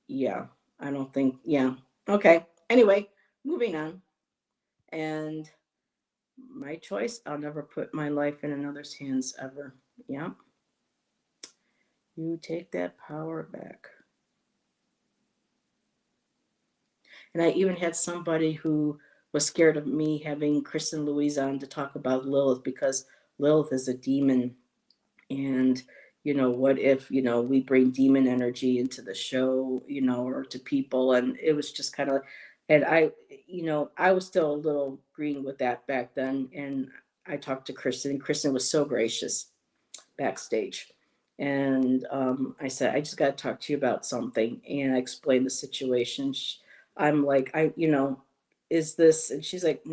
yeah, I don't think, yeah, okay. Anyway, moving on, and my choice, I'll never put my life in another's hands ever. Yeah, you take that power back. And I even had somebody who was scared of me having Kristen Louise on to talk about Lilith, because Lilith is a demon. And, what if, we bring demon energy into the show, or to people. And it was just kind of, and I was still a little green with that back then. And I talked to Kristen, and Kristen was so gracious backstage. And I said, I just got to talk to you about something. And I explained the situation. I'm like, is this? And she's like,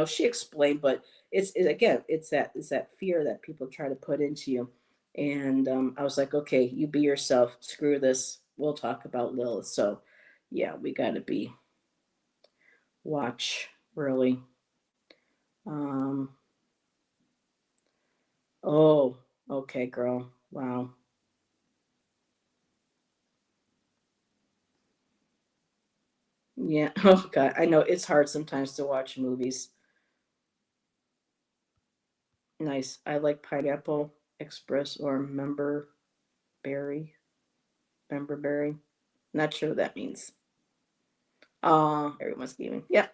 she explained, but again, it's that fear that people try to put into you. And I was like, okay, you be yourself. Screw this. We'll talk about Lilith. So, yeah, we got to be watch really. Um, oh, okay, girl. Wow. Yeah. Oh God, I know it's hard sometimes to watch movies. Nice. I like Pineapple Express or berry, member berry. Not sure what that means. Everyone's gaming. Yeah.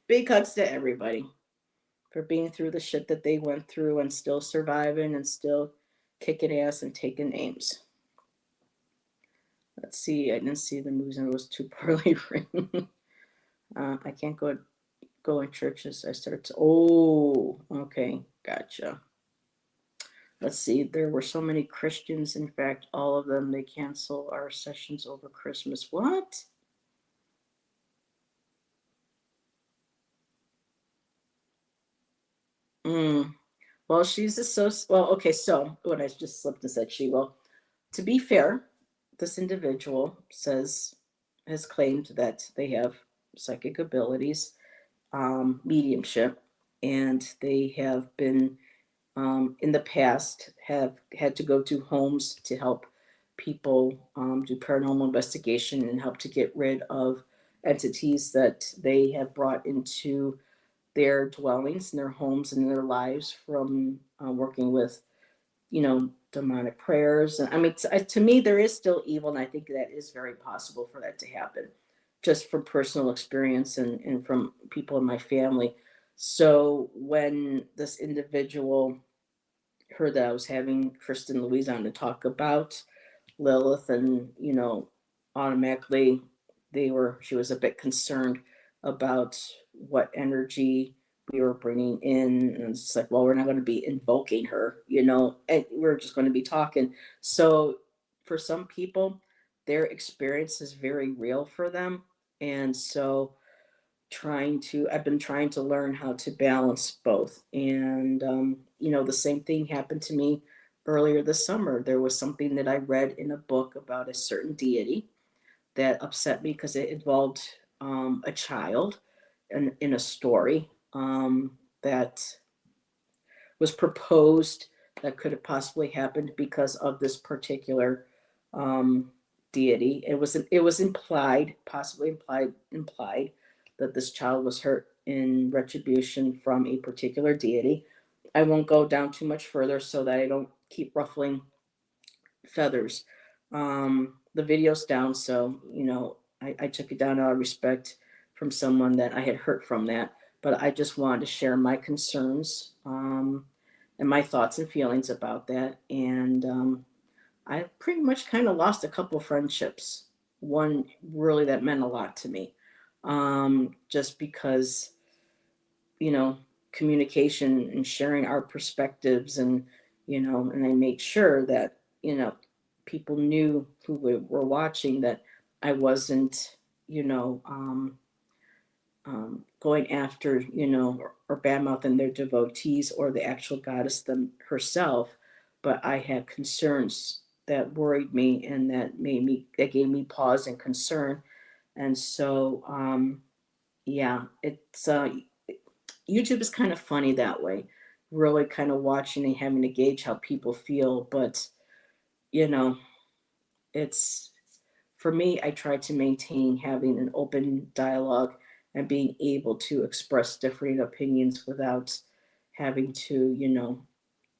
Big hugs to everybody for being through the shit that they went through and still surviving and still kicking ass and taking names. Let's see. I didn't see the movies and it was too poorly written. I can't go in churches. I start to. Oh, okay, gotcha. Let's see, there were so many Christians. In fact, all of them, they cancel our sessions over Christmas. What? Mm. Well, she's a well, okay, so what I just slipped and said she will. To be fair, this individual has claimed that they have psychic abilities, mediumship, and they have been in the past have had to go to homes to help people do paranormal investigation and help to get rid of entities that they have brought into their dwellings and their homes and their lives from working with, demonic prayers. And I mean, to me, there is still evil, and I think that is very possible for that to happen, just from personal experience and from people in my family. So when this individual heard that I was having Kristen Louise on to talk about Lilith, and automatically she was a bit concerned about what energy we were bringing in, and it's like, well, we're not going to be invoking her, and we're just going to be talking. So for some people, their experience is very real for them, and so I've been trying to learn how to balance both. And the same thing happened to me earlier this summer. There was something that I read in a book about a certain deity that upset me because it involved a child in a story that was proposed, that could have possibly happened because of this particular um, deity. It was implied, possibly implied that this child was hurt in retribution from a particular deity. I won't go down too much further so that I don't keep ruffling feathers. The video's down, so I took it down out of respect from someone that I had hurt from that. But I just wanted to share my concerns, and my thoughts and feelings about that. And I pretty much kind of lost a couple friendships. One really that meant a lot to me, just because you know communication and sharing our perspectives, and I made sure that people knew who were watching that I wasn't you know going after or bad mouthing their devotees or the actual goddess them herself, but I had concerns that worried me and that gave me pause and concern. And so yeah, it's YouTube is kind of funny that way, really kind of watching and having to gauge how people feel. But you know, it's for me, I try to maintain having an open dialogue and being able to express different opinions without having to,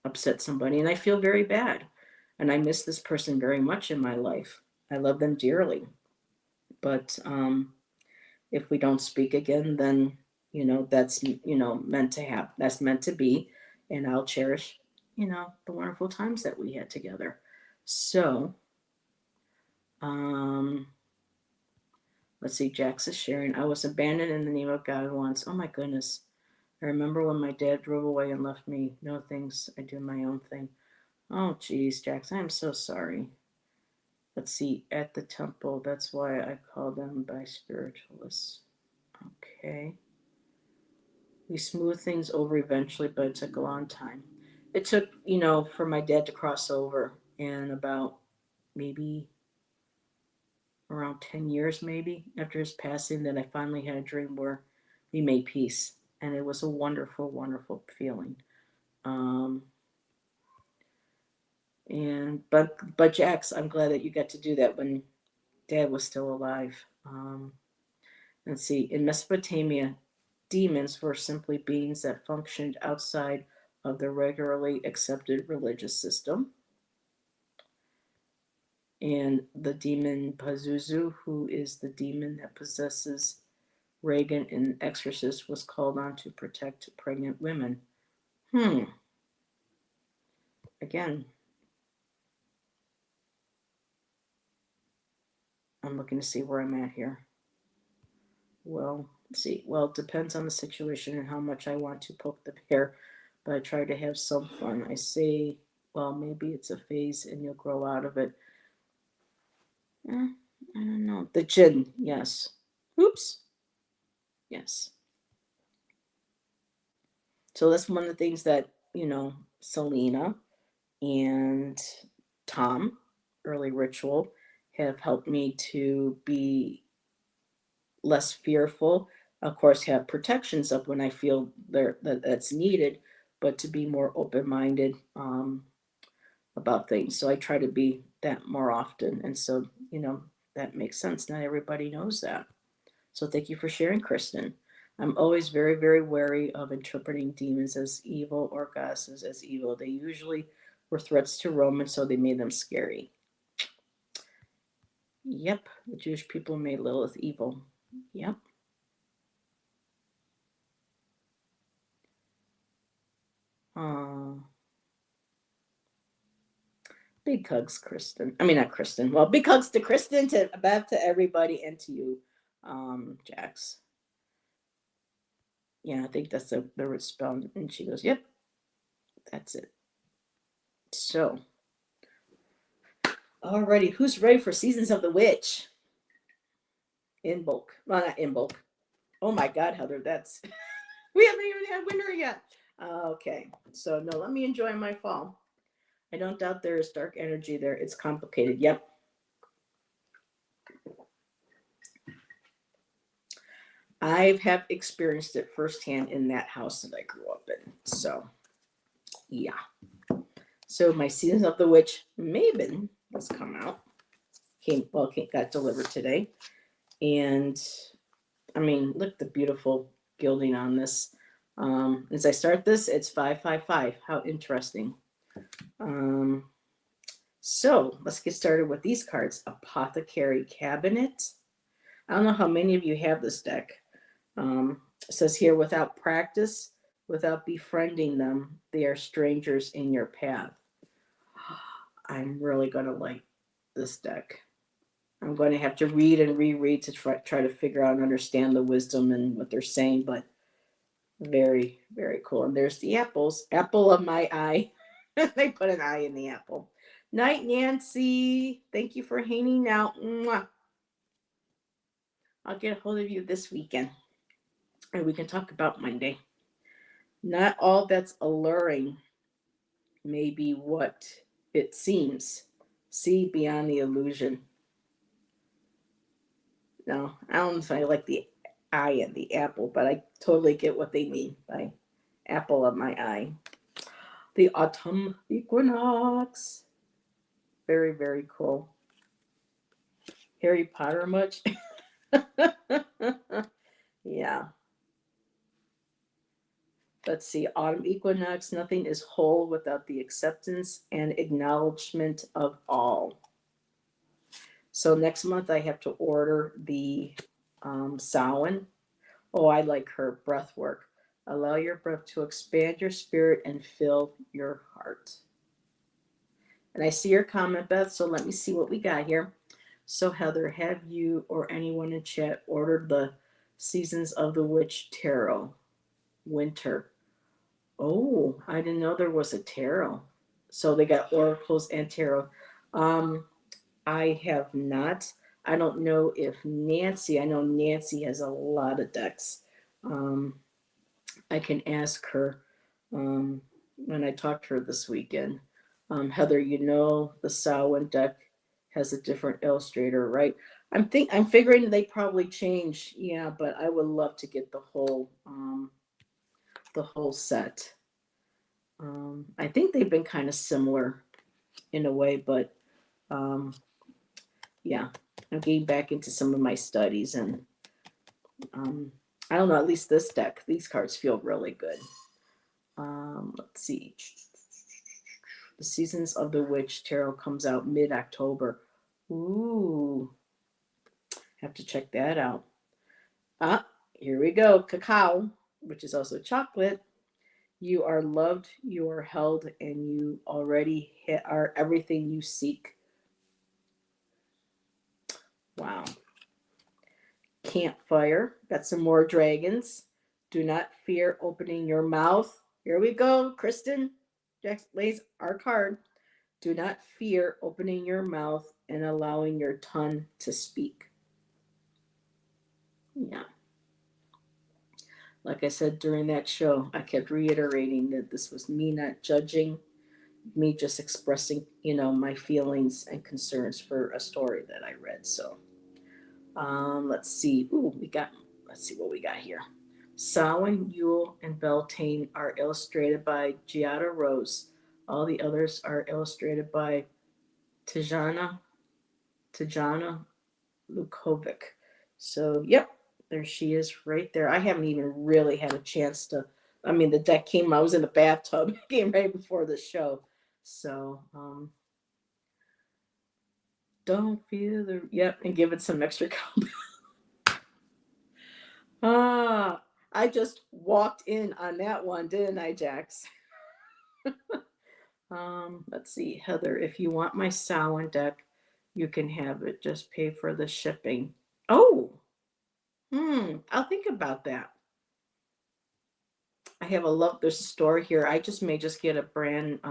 upset somebody. And I feel very bad. And I miss this person very much in my life. I love them dearly. But if we don't speak again, then that's meant to have. That's meant to be, and I'll cherish the wonderful times that we had together. So, um, let's see. Jax is sharing. I was abandoned in the name of God once. Oh my goodness. I remember when my dad drove away and left me. No things. I do my own thing. Oh geez, Jax. I am so sorry. Let's see. At the temple. That's why I call them by spiritualists. Okay. We smoothed things over eventually, but it took a long time. It took, for my dad to cross over, and about maybe around 10 years, maybe after his passing, that I finally had a dream where we made peace. And it was a wonderful, wonderful feeling. Um, but Jax, I'm glad that you got to do that when Dad was still alive. Let's see. In Mesopotamia, demons were simply beings that functioned outside of the regularly accepted religious system. And the demon Pazuzu, who is the demon that possesses Reagan in Exorcist, was called on to protect pregnant women. Again, I'm looking to see where I'm at here. Well, see, well, it depends on the situation and how much I want to poke the bear, but I try to have some fun. I say, well, maybe it's a phase and you'll grow out of it. I don't know. The jinn, yes. Oops. Yes. So that's one of the things that, Selena and Tom, Early Ritual, have helped me to be less fearful. Of course, have protections up when I feel that's needed, but to be more open minded about things. So I try to be that more often. And so, that makes sense. Not everybody knows that. So thank you for sharing, Kristen. I'm always very, very wary of interpreting demons as evil or goddesses as evil. They usually were threats to Rome, and so they made them scary. Yep, the Jewish people made Lilith evil. Yep. Uh, big hugs, Kristen. I mean, not Kristen. Well, big hugs to Kristen, to Bev, to everybody, and to you, Jax. Yeah, I think that's the response. And she goes, "Yep, that's it." So, alrighty, who's ready for Seasons of the Witch? In bulk. Well, not in bulk. Oh my God, Heather, that's we haven't even had winter yet. Okay, so no, let me enjoy my fall. I don't doubt there is dark energy there. It's complicated. Yep. I have experienced it firsthand in that house that I grew up in. So, yeah. So my Seasons of the Witch Maven has come out. Got delivered today. And I mean, look the beautiful gilding on this. As I start this, it's 555. How interesting. So let's get started with these cards. Apothecary Cabinet. I don't know how many of you have this deck. It says here, without practice, without befriending them, they are strangers in your path. I'm really going to like this deck. I'm going to have to read and reread to try to figure out and understand the wisdom and what they're saying, but very, very cool. And there's the apples. Apple of my eye. They put an eye in the apple. Night, Nancy. Thank you for hanging out. Mwah. I'll get a hold of you this weekend and we can talk about Monday. Not all that's alluring may be what it seems. See beyond the illusion. No, I don't know if I like the eye and the apple, but I totally get what they mean by apple of my eye. The autumn equinox. Very, very cool. Harry Potter much? Yeah. Let's see. Autumn equinox. Nothing is whole without the acceptance and acknowledgement of all. So next month I have to order the Samhain. Oh, I like her breath work. Allow your breath to expand your spirit and fill your heart. And I see your comment, Beth, so let me see what we got here. So, Heather, have you or anyone in chat ordered the Seasons of the Witch Tarot? Winter. Oh, I didn't know there was a tarot. So they got oracles and tarot. I have not. I don't know if Nancy, I know Nancy has a lot of decks. I can ask her when I talk to her this weekend. Heather, you know the Samhain deck has a different illustrator, right? I'm figuring they probably change, yeah, but I would love to get the whole set. I think they've been kind of similar in a way, but yeah, I'm getting back into some of my studies, and I don't know, at least this deck, these cards feel really good. Let's see. The Seasons of the Witch Tarot comes out mid-October. Ooh, have to check that out. Here we go. Cacao, which is also chocolate. You are loved, you are held, and you already are everything you seek. Wow. Campfire. Got some more dragons. Do not fear opening your mouth. Here we go, Kristen. Jack lays our card. Do not fear opening your mouth and allowing your tongue to speak. Yeah. Like I said during that show, I kept reiterating that this was me not judging, me just expressing, my feelings and concerns for a story that I read. So, let's see. Let's see what we got here. Samhain, Yule, and Beltane are illustrated by Giada Rose. All the others are illustrated by Tajana Lukovic. So, yep, there she is right there. I haven't even really had a chance to. I mean, the deck came. I was in the bathtub, came right before the show. So, don't feel the. Yep, and give it some extra compound. I just walked in on that one, didn't I, Jax? Let's see, Heather. If you want my Samhain deck, you can have it. Just pay for the shipping. Oh, I'll think about that. I have there's a store here. I may just get a brand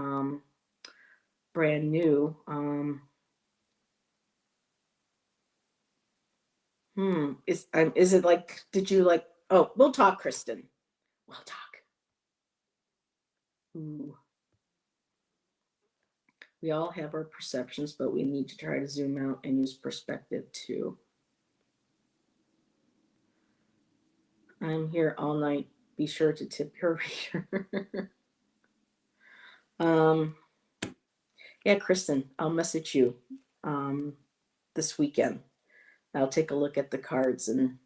new. Is it like, did you like, oh, we'll talk, Kristen. We'll talk. Ooh. We all have our perceptions, but we need to try to zoom out and use perspective too. I'm here all night. Be sure to tip your reader. Yeah, Kristen, I'll message you this weekend. I'll take a look at the cards, and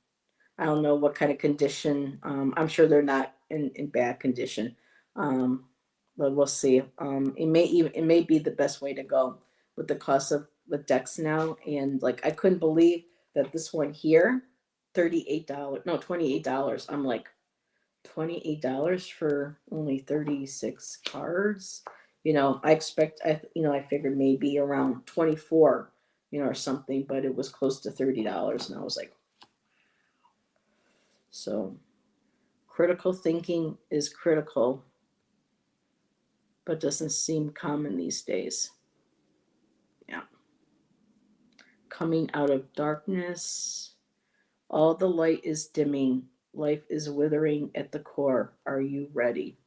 I don't know what kind of condition. I'm sure they're not in bad condition, but we'll see. It may be the best way to go. with the cost of the decks now, and like I couldn't believe that this one here, $38, no, $28. I'm like, $28 for only 36 cards. I figured maybe around 24, or something, but it was close to $30, and I was like, so critical thinking is critical, but doesn't seem common these days. Yeah. Coming out of darkness, all the light is dimming. Life is withering at the core. Are you ready?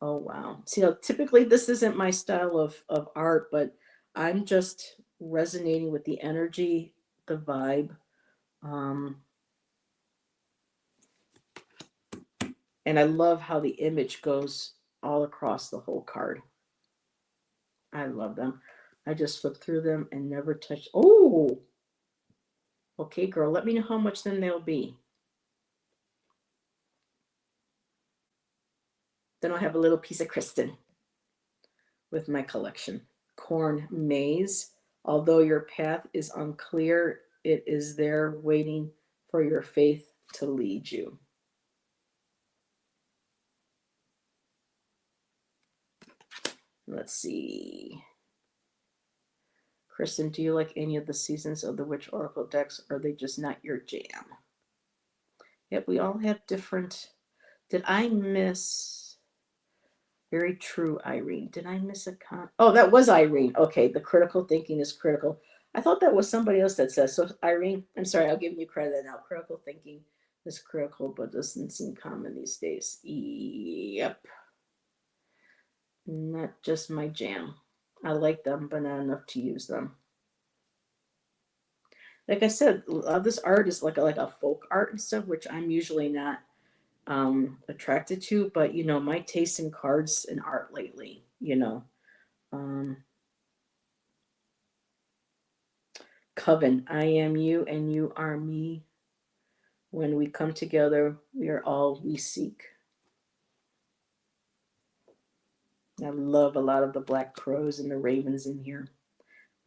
Oh wow. So, typically this isn't my style of art, but I'm just resonating with the energy, the vibe. Um, and I love how the image goes all across the whole card. I love them. I just flip through them and never touch. Oh, okay, girl. Let me know how much then they'll be. Then I'll have a little piece of Kristen with my collection. Corn maze. Although your path is unclear, it is there waiting for your faith to lead you. Let's see. Kristen, do you like any of the seasons of the Witch Oracle decks, or are they just not your jam? Yep, we all have different. Did I miss? Very true, Irene. Did I miss a Oh, that was Irene. Okay, the critical thinking is critical. I thought that was somebody else that says so. Irene, I'm sorry, I'll give you credit now. Critical thinking is critical, but doesn't seem common these days. Yep. Not just my jam. I like them, but not enough to use them. Like I said, this art is like a folk art and stuff, which I'm usually not attracted to. But my taste in cards and art lately. Um, Coven, I am you and you are me. When we come together, we are all we seek. I love a lot of the black crows and the ravens in here.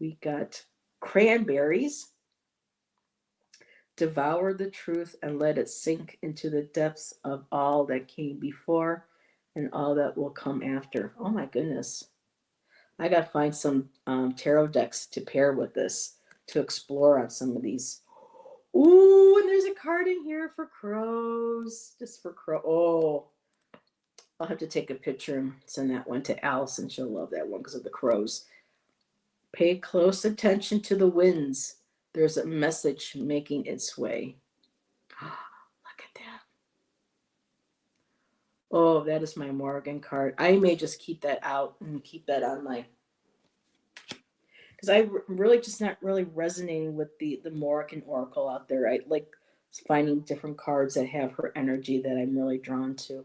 We got cranberries. Devour the truth and let it sink into the depths of all that came before and all that will come after. Oh my goodness. I got to find some tarot decks to pair with this to explore on some of these. Ooh, and there's a card in here for crows. Just for crow. Oh, I'll have to take a picture and send that one to Allison. She'll love that one because of the crows. Pay close attention to the winds. There's a message making its way. Look at that. Oh, that is my Morgan card. I may just keep that out and keep that on my, because I really just not really resonating with the Morgan Oracle out there. I like finding different cards that have her energy that I'm really drawn to.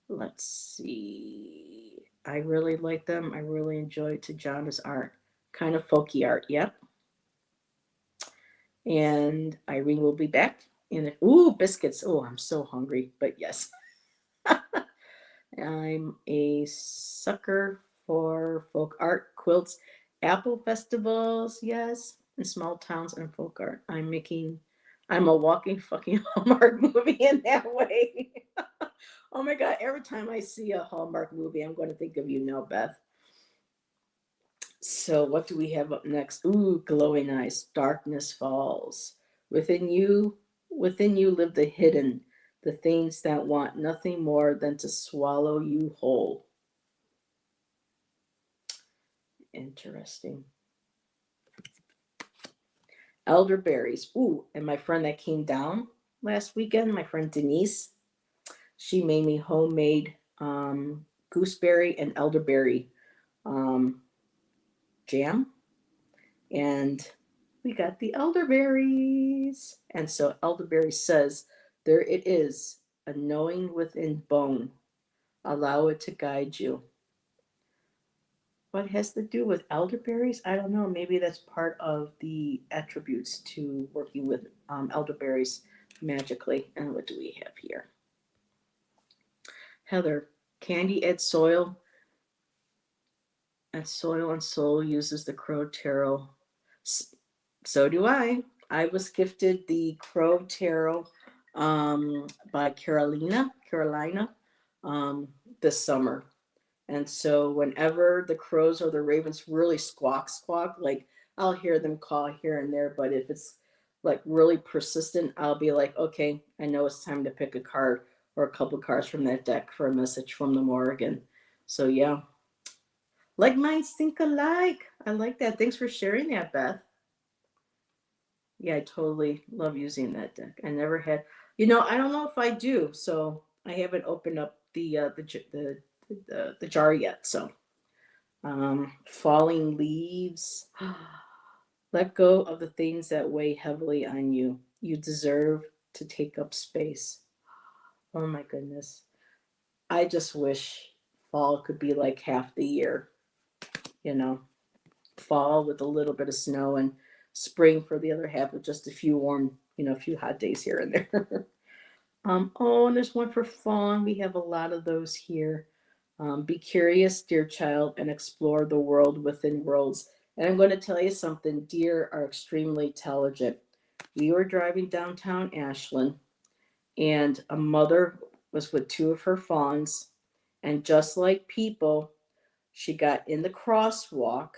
Let's see. I really like them. I really enjoy Tajana's art. Kind of folky art, yep. And Irene will be back in it. Ooh, biscuits. Oh, I'm so hungry, but yes. I'm a sucker for folk art, quilts, apple festivals, yes, and small towns and folk art. I'm a walking fucking Hallmark movie in that way. Oh my God, every time I see a Hallmark movie, I'm going to think of you now, Beth. So, what do we have up next? Ooh, glowing eyes, darkness falls. Within you live the hidden, the things that want nothing more than to swallow you whole. Interesting. Elderberries. Ooh, and my friend that came down last weekend, my friend Denise, she made me homemade gooseberry and elderberry um, jam. And we got the elderberries. And so elderberry says, there it is, a knowing within bone. Allow it to guide you. What has to do with elderberries? I don't know. Maybe that's part of the attributes to working with elderberries magically. And what do we have here? Heather, candy add soil And Soil and Soul uses the Crow Tarot. So do I. I was gifted the Crow Tarot by Carolina, this summer. And so whenever the crows or the ravens really squawk, like I'll hear them call here and there, but if it's like really persistent, I'll be like, okay, I know it's time to pick a card or a couple cards from that deck for a message from the Morrigan. So yeah, like minds think alike. I like that. Thanks for sharing that, Beth. Yeah, I totally love using that deck. I never had, I don't know if I do, so I haven't opened up the jar yet. So, falling leaves. Let go of the things that weigh heavily on you. You deserve to take up space. Oh my goodness. I just wish fall could be like half the year, you know, fall with a little bit of snow and spring for the other half with just a few warm, a few hot days here and there. Oh, and there's one for fawn. We have a lot of those here. Be curious, dear child, and explore the world within worlds. And I'm going to tell you something. Deer are extremely intelligent. We were driving downtown Ashland, and a mother was with two of her fawns. And just like people, she got in the crosswalk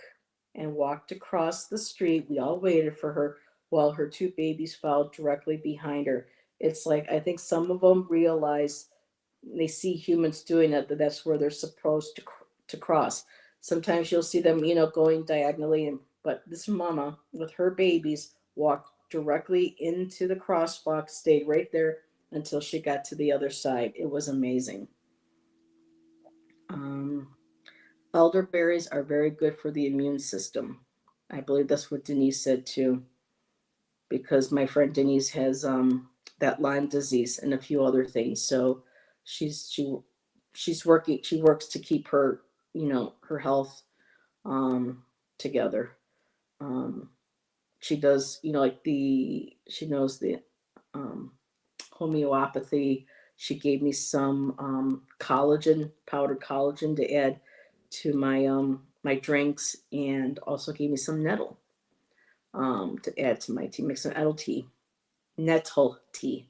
and walked across the street. We all waited for her while her two babies followed directly behind her. It's like I think some of them realize they see humans doing it, that that's where they're supposed to cross. Sometimes you'll see them, going diagonally, but this mama with her babies walked directly into the crosswalk, stayed right there until she got to the other side. It was amazing. Um, Elderberries are very good for the immune system. I believe that's what Denise said too, because my friend Denise has that Lyme disease and a few other things. So she's she she's working. She works to keep her her health um, together. Um, she does like she knows the um, homeopathy. She gave me some collagen, powdered collagen to add to my drinks, and also gave me some nettle to add to my tea. Make some nettle tea.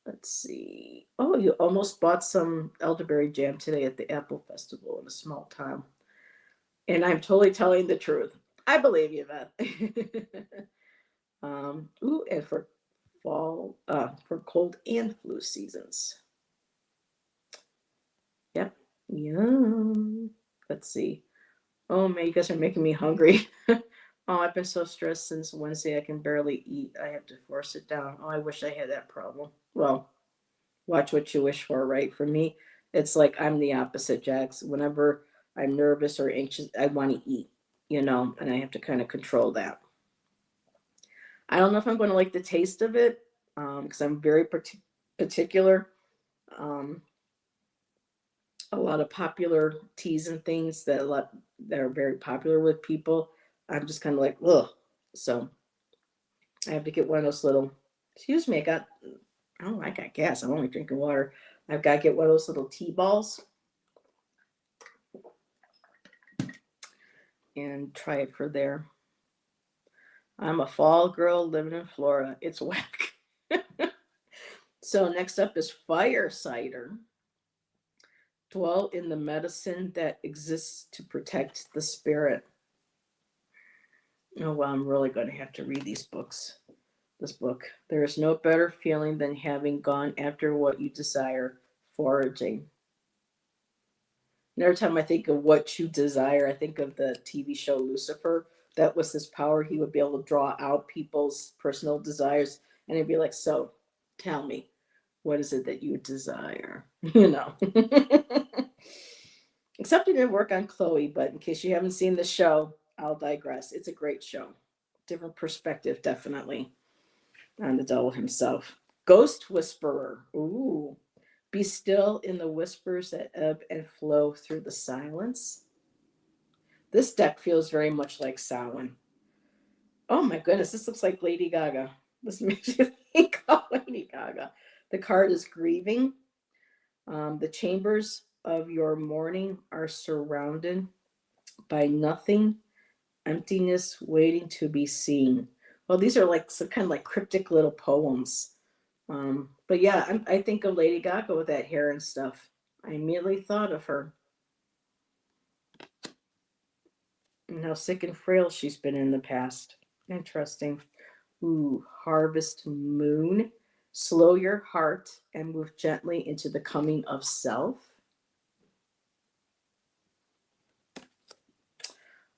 Let's see. Oh, you almost bought some elderberry jam today at the Apple Festival in a small town. And I'm totally telling the truth. I believe you, Beth. And for fall, for cold and flu seasons. Yep. Yum. Let's see. Oh man, you guys are making me hungry. Oh, I've been so stressed since Wednesday. I can barely eat. I have to force it down. Oh, I wish I had that problem. Well, watch what you wish for, right? For me, it's like I'm the opposite, Jax. Whenever I'm nervous or anxious, I want to eat, and I have to kind of control that. I don't know if I'm going to like the taste of it because I'm very particular. Um, a lot of popular teas and things that are very popular with people, I'm just kind of like, ugh. So I have to get one of those little. Excuse me, I got gas. I'm only drinking water. I've got to get one of those little tea balls and try it for there. I'm a fall girl living in Florida. It's whack. So next up is fire cider. Dwell in the medicine that exists to protect the spirit. Oh, well, I'm really going to have to read this book. There is no better feeling than having gone after what you desire, foraging. And every time I think of what you desire, I think of the TV show Lucifer. That was his power. He would be able to draw out people's personal desires. And he'd be like, so tell me, what is it that you desire? Except it didn't work on Chloe, but in case you haven't seen the show, I'll digress. It's a great show. Different perspective, definitely, on the devil himself. Ghost Whisperer. Ooh. Be still in the whispers that ebb and flow through the silence. This deck feels very much like Samhain. Oh my goodness, this looks like Lady Gaga. This makes you think of Lady Gaga. The card is grieving. The chambers of your mourning are surrounded by nothing, emptiness waiting to be seen. Well, these are like some kind of like cryptic little poems. But yeah, I think of Lady Gaga with that hair and stuff. I immediately thought of her and how sick and frail she's been in the past. Interesting. Ooh, harvest moon. Slow your heart and move gently into the coming of self.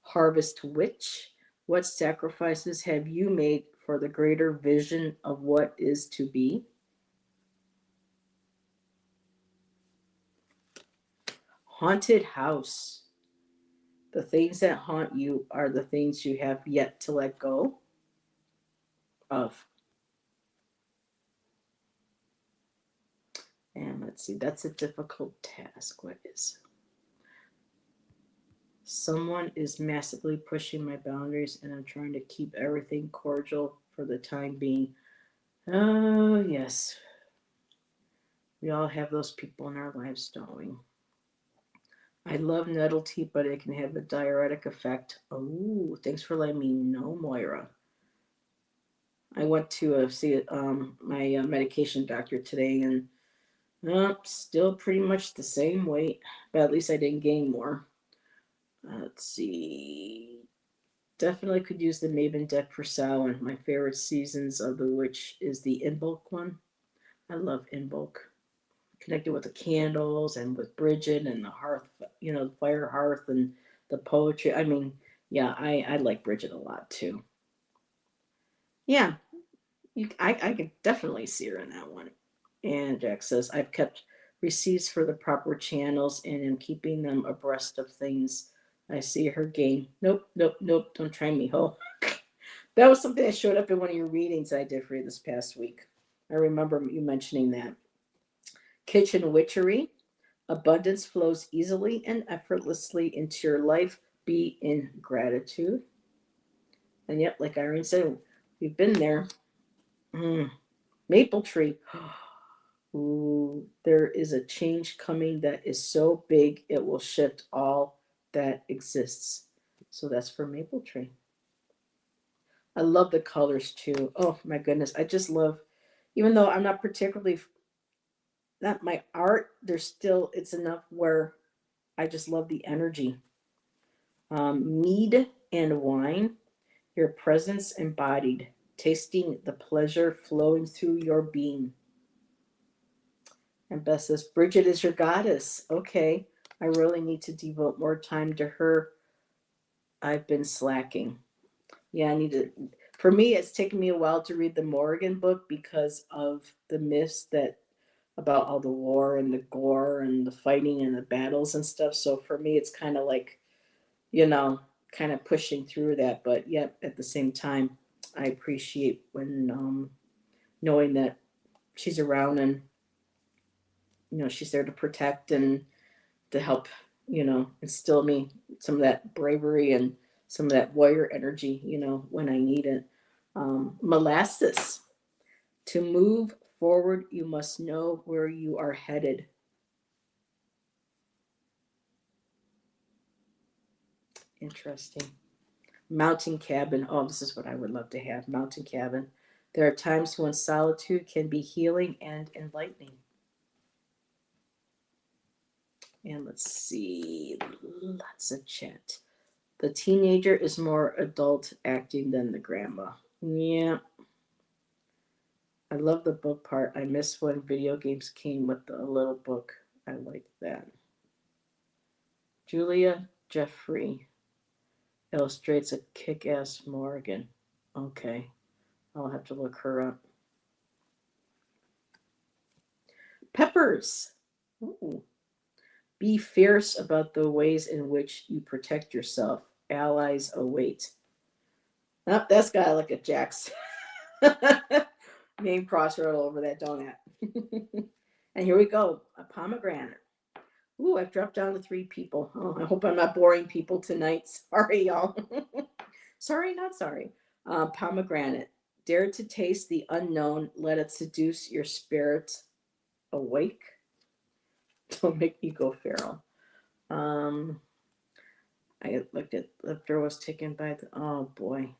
Harvest witch. What sacrifices have you made for the greater vision of what is to be? Haunted house. The things that haunt you are the things you have yet to let go of. And let's see, that's a difficult task. What is? Someone is massively pushing my boundaries, and I'm trying to keep everything cordial for the time being. Oh, yes. We all have those people in our lives, don't we? I love nettle tea, but it can have a diuretic effect. Oh, thanks for letting me know, Moira. I went to see my medication doctor today, and still pretty much the same weight, but at least I didn't gain more. Let's see. Definitely could use the Maven deck for Samhain. My favorite seasons of the witch is the Inbulk one. I love Inbulk. Connected with the candles and with Bridget and the hearth, the fire hearth and the poetry. I mean, yeah, I like Bridget a lot too. Yeah, I could definitely see her in that one. And Jack says, I've kept receipts for the proper channels and am keeping them abreast of things. I see her gain. Nope, nope, nope. Don't try me, ho. That was something that showed up in one of your readings I did for you this past week. I remember you mentioning that. Kitchen witchery. Abundance flows easily and effortlessly into your life. Be in gratitude. And yet, like Irene said, we've been there. Maple tree. Ooh, there is a change coming that is so big it will shift all that exists. So that's for maple tree. I love the colors too. Oh my goodness, I just love. Even though I'm not particularly not my art, there's still it's enough where I just love the energy. Mead and wine, your presence embodied, tasting the pleasure flowing through your being. And Beth says, Bridget is your goddess. Okay, I really need to devote more time to her. I've been slacking. Yeah, I need to. For me, it's taken me a while to read the Morrigan book because of the myths that about all the war and the gore and the fighting and the battles and stuff. So for me, it's kind of like, you know, kind of pushing through that. But yet at the same time, I appreciate when knowing that she's around and she's there to protect and to help instill me some of that bravery and some of that warrior energy when I need it. Molasses. To move forward, you must know where you are headed. Interesting. Mountain cabin. Oh, this is what I would love to have. Mountain cabin. There are times when solitude can be healing and enlightening. And let's see, lots of chat. The teenager is more adult acting than the grandma. Yeah. I love the book part. I miss when video games came with a little book. I like that. Julia Jeffrey illustrates a kick ass Morgan. Okay. I'll have to look her up. Peppers. Ooh. Be fierce about the ways in which you protect yourself. Allies await. Oh, that's got like a Jack's name crossroad over that donut. And here we go. A pomegranate. Ooh, I've dropped down to 3 people. Oh, I hope I'm not boring people tonight. Sorry, y'all. Sorry, not sorry. Pomegranate. Dare to taste the unknown. Let it seduce your spirit awake. Don't make me go feral. Um, I looked at the door was taken by the, oh boy.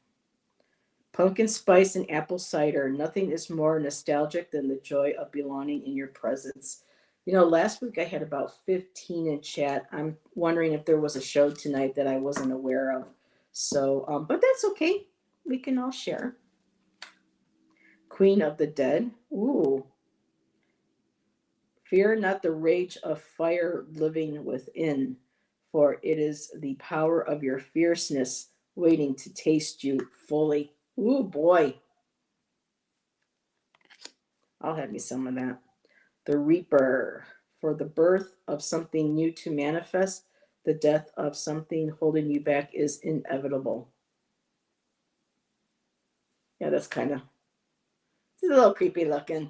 Pumpkin spice and apple cider. Nothing is more nostalgic than the joy of belonging in your presence. You know, last week I had about 15 in chat. I'm wondering if there was a show tonight that I wasn't aware of. So, but that's okay. We can all share. Queen of the Dead. Ooh. Fear not the rage of fire living within, for it is the power of your fierceness waiting to taste you fully. Ooh, boy. I'll have me some of that. The Reaper. For the birth of something new to manifest, the death of something holding you back is inevitable. Yeah, that's kind of, it's a little creepy looking.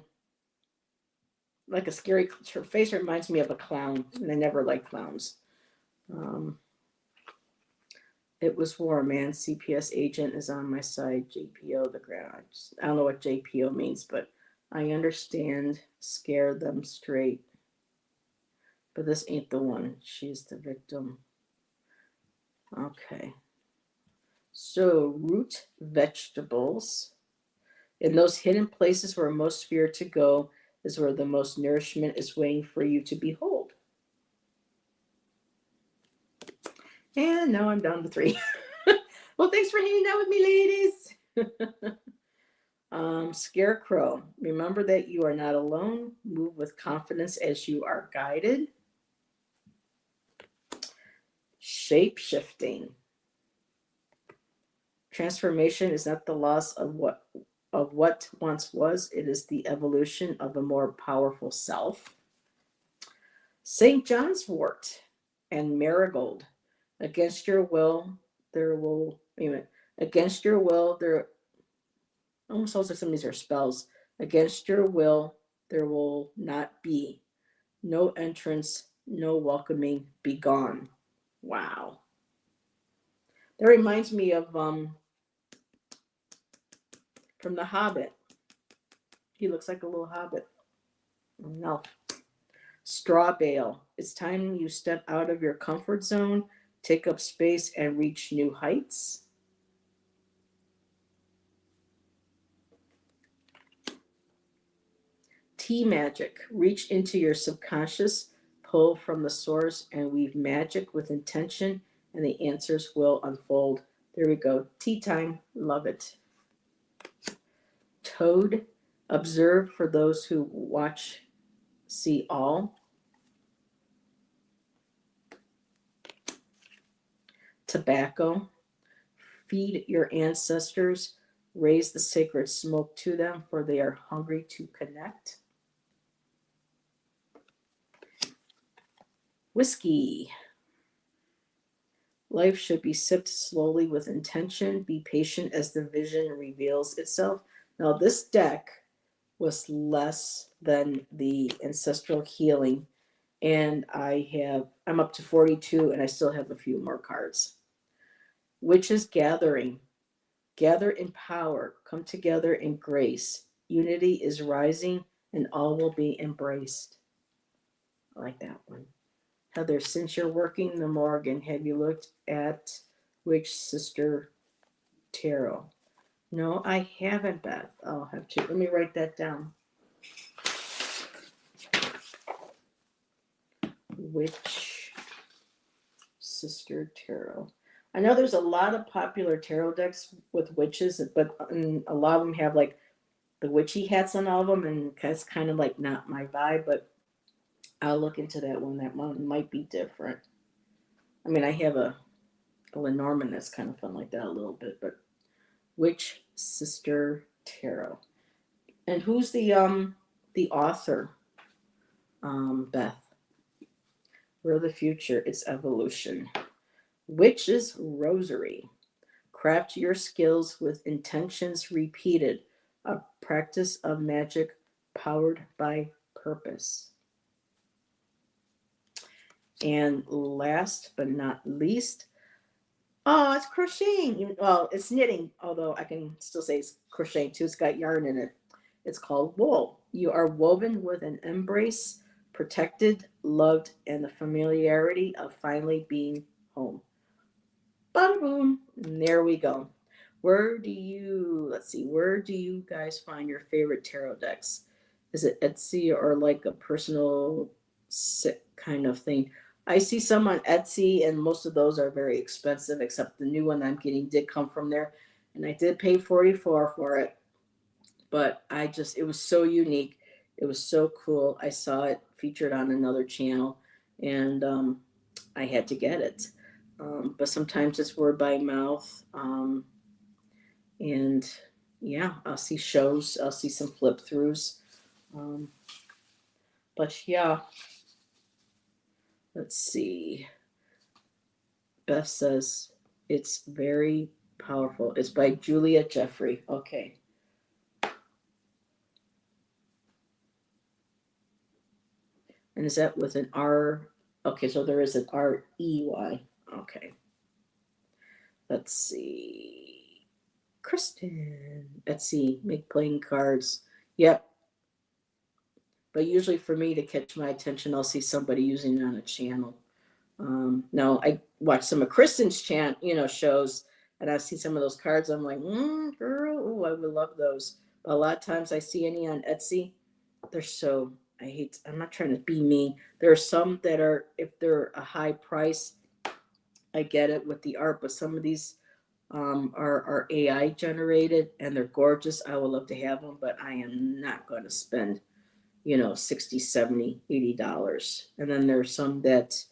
Like a scary, her face reminds me of a clown, and I never liked clowns. Um, it was war, man. CPS agent is on my side. JPO, the ground. I don't know what JPO means, but I understand. Scare them straight. But this ain't the one. She's the victim. Okay. So, root vegetables. In those hidden places where most fear to go is where the most nourishment is waiting for you to behold. And now I'm down to 3. Well, thanks for hanging out with me, ladies. Scarecrow. Remember that you are not alone. Move with confidence as you are guided. Shape shifting. Transformation is not the loss of what once was. It is the evolution of a more powerful self. St. John's wort and marigold. Against your will, there will. Wait a minute. Against your will, there. Almost sounds like some of these are spells. Against your will, there will not be. No entrance, no welcoming. Be gone. Wow. That reminds me of from The Hobbit. He looks like a little hobbit. No. Straw bale. It's time you step out of your comfort zone, take up space, and reach new heights. Tea magic. Reach into your subconscious, pull from the source, and weave magic with intention, and the answers will unfold. There we go. Tea time. Love it. Toad. Observe for those who watch, see all. Tobacco. Feed your ancestors. Raise the sacred smoke to them, for they are hungry to connect. Whiskey. Life should be sipped slowly with intention. Be patient as the vision reveals itself. Now, this deck was less than the ancestral healing, and I'm up to 42, and I still have a few more cards. Witches gathering. Gather in power. Come together in grace. Unity is rising, and all will be embraced. I like that one. Heather, since you're working the Morgan, have you looked at Witch Sister Tarot? No, I haven't, Beth. I'll have to. Let me write that down. Witch Sister Tarot. I know there's a lot of popular tarot decks with witches, but a lot of them have like the witchy hats on all of them, and that's kind of like not my vibe, but I'll look into that one. That one might be different. I mean, I have a Lenormand that's kind of fun like that a little bit, but Witch Sister Tarot. And who's the author? Beth. We're the future. It's evolution. Witch's Rosary. Craft your skills with intentions repeated. A practice of magic powered by purpose. And last but not least, oh, it's crocheting. Well, it's knitting, although I can still say it's crocheting too. It's got yarn in it. It's called wool. You are woven with an embrace, protected, loved, and the familiarity of finally being home. Bada boom. And there we go. Let's see, where do you guys find your favorite tarot decks? Is it Etsy or like a personal kind of thing? I see some on Etsy, and most of those are very expensive, except the new one I'm getting did come from there. And I did pay 44 for it, but it was so unique. It was so cool. I saw it featured on another channel, and I had to get it. But sometimes it's word by mouth. And yeah, I'll see shows, I'll see some flip throughs. Um, but yeah, let's see. Beth says it's very powerful. It's by Julia Jeffrey. Okay. And is that with an R? Okay, so there is an REY. Okay. Let's see. Kristen. Let's see. Make playing cards. Yep. But usually for me to catch my attention, I'll see somebody using it on a channel. Now I watch some of Kristen's shows, and I see some of those cards. I'm like, girl, ooh, I would love those. But a lot of times I see any on Etsy. They're so I'm not trying to be mean. There are some that are, if they're a high price, I get it with the art, but some of these are AI generated and they're gorgeous. I would love to have them, but I am not going to spend 60, 70, $80. And then there's some that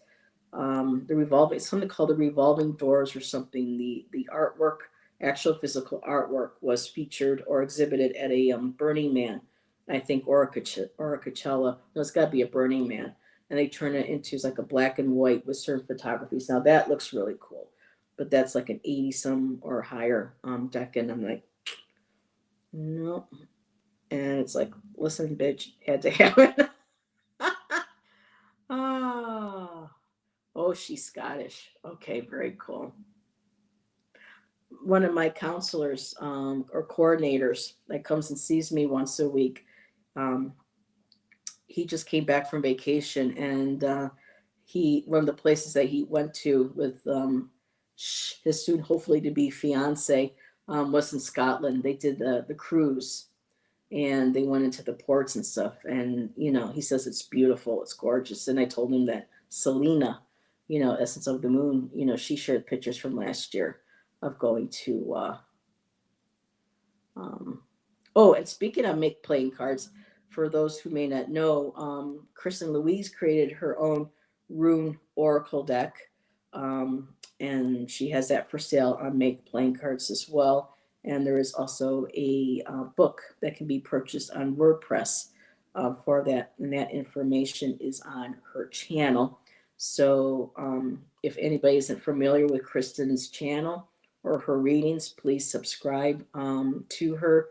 the revolving, something called the revolving doors or something. The artwork, actual physical artwork, was featured or exhibited at a Burning Man, I think, or a Coachella. No, it's got to be a Burning Man, and they turn it into like a black and white with certain photographies. Now that looks really cool, but that's like an 80 some or higher deck, and I'm like, no. And it's like, listen, bitch, had to have it. Ah. Oh, she's Scottish. Okay, very cool. One of my counselors or coordinators that comes and sees me once a week, um, he just came back from vacation, and one of the places that he went to with his soon hopefully to be fiance was in Scotland. They did the cruise, and they went into the ports and stuff. And he says it's beautiful, it's gorgeous. And I told him that Selena, Essence of the Moon, she shared pictures from last year of going to. Um, oh, and speaking of make playing cards, for those who may not know, Kristen Louise created her own rune oracle deck, um, and she has that for sale on Make Playing Cards as well. And there is also a book that can be purchased on WordPress for that, and that information is on her channel. So if anybody isn't familiar with Kristen's channel or her readings, please subscribe to her.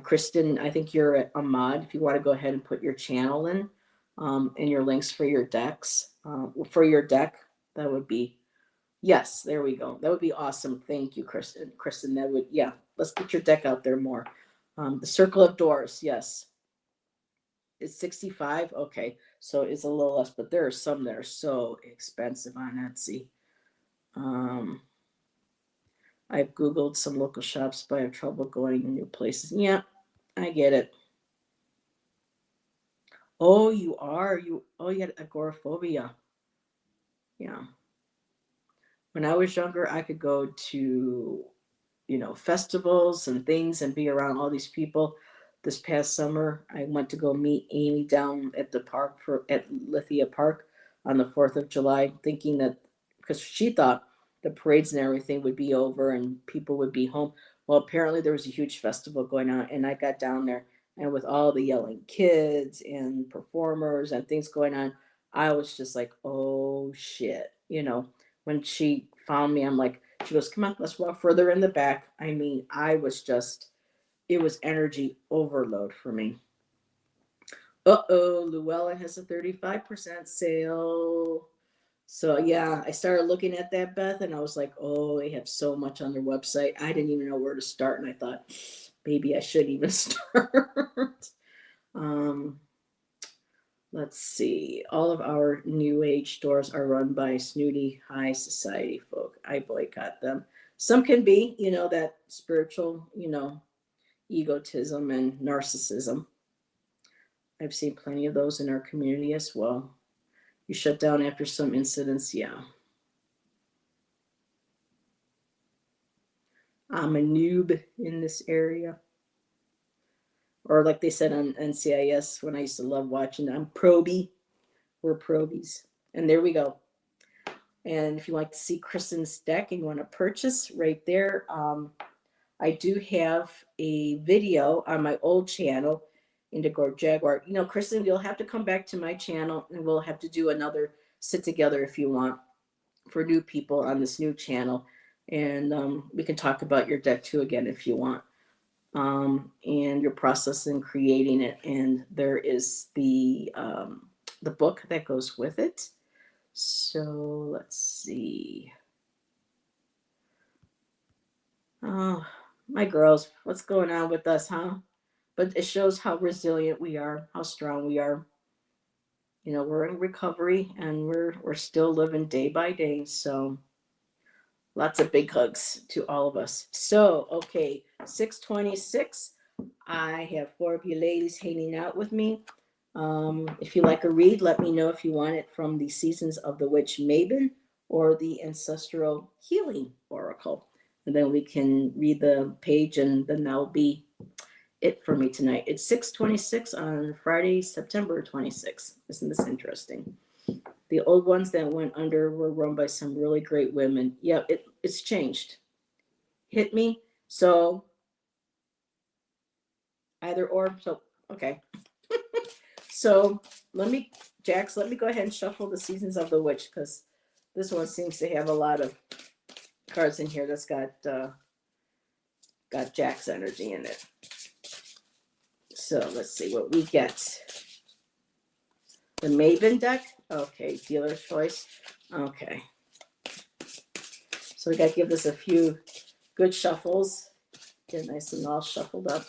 Kristen, I think you're a mod. If you want to go ahead and put your channel in and your links for your decks, for your deck, that would be, yes, there we go. That would be awesome. Thank you, Kristen. Kristen, that would, yeah, let's get your deck out there more. The Circle of Doors, yes. It's 65. Okay, so it's a little less, but there are some that are so expensive on Etsy. I've Googled some local shops, but I have trouble going to new places. Yeah, I get it. Oh, you are. You had agoraphobia. Yeah. When I was younger, I could go to, festivals and things and be around all these people. This past summer, I went to go meet Amy down at the park at Lithia Park on the 4th of July, thinking that because she thought the parades and everything would be over and people would be home. Well, apparently there was a huge festival going on, and I got down there, and with all the yelling kids and performers and things going on, I was just like, oh shit. When she found me, I'm like, she goes, come on, let's walk further in the back. I mean, it was energy overload for me. Uh-oh, Luella has a 35% sale. So yeah, I started looking at that, Beth, and I was like, oh, they have so much on their website. I didn't even know where to start, and I thought maybe I should even start. um, Let's see. All of our New Age stores are run by snooty high society folk. I boycott them. Some can be, that spiritual, egotism and narcissism. I've seen plenty of those in our community as well. You shut down after some incidents, yeah. I'm a noob in this area. Or like they said on NCIS when I used to love watching, I'm proby. We're probies. And there we go. And if you like to see Kristen's deck and you want to purchase right there, I do have a video on my old channel, Indigo Jaguar. Kristen, you'll have to come back to my channel and we'll have to do another sit together if you want for new people on this new channel. And we can talk about your deck too again if you want. And your process in creating it. And there is the book that goes with it. So let's see. Oh, my girls, what's going on with us, huh? But it shows how resilient we are, how strong we are. We're in recovery and we're still living day by day. So lots of big hugs to all of us. So, okay, 626. I have 4 of you ladies hanging out with me. If you like a read, let me know if you want it from the Seasons of the Witch Maven or the Ancestral Healing Oracle. And then we can read the page and then that'll be it for me tonight. It's 6:26 on Friday, September 26th. Isn't this interesting? The old ones that went under were run by some really great women. Yeah, it's changed. Hit me. So either or. So, okay. So Jax, let me go ahead and shuffle the Seasons of the Witch because this one seems to have a lot of cards in here that's got Jack's energy in it. So let's see what we get. The Maven deck. Okay, dealer choice. Okay. So we got to give this a few good shuffles. Get nice and all shuffled up.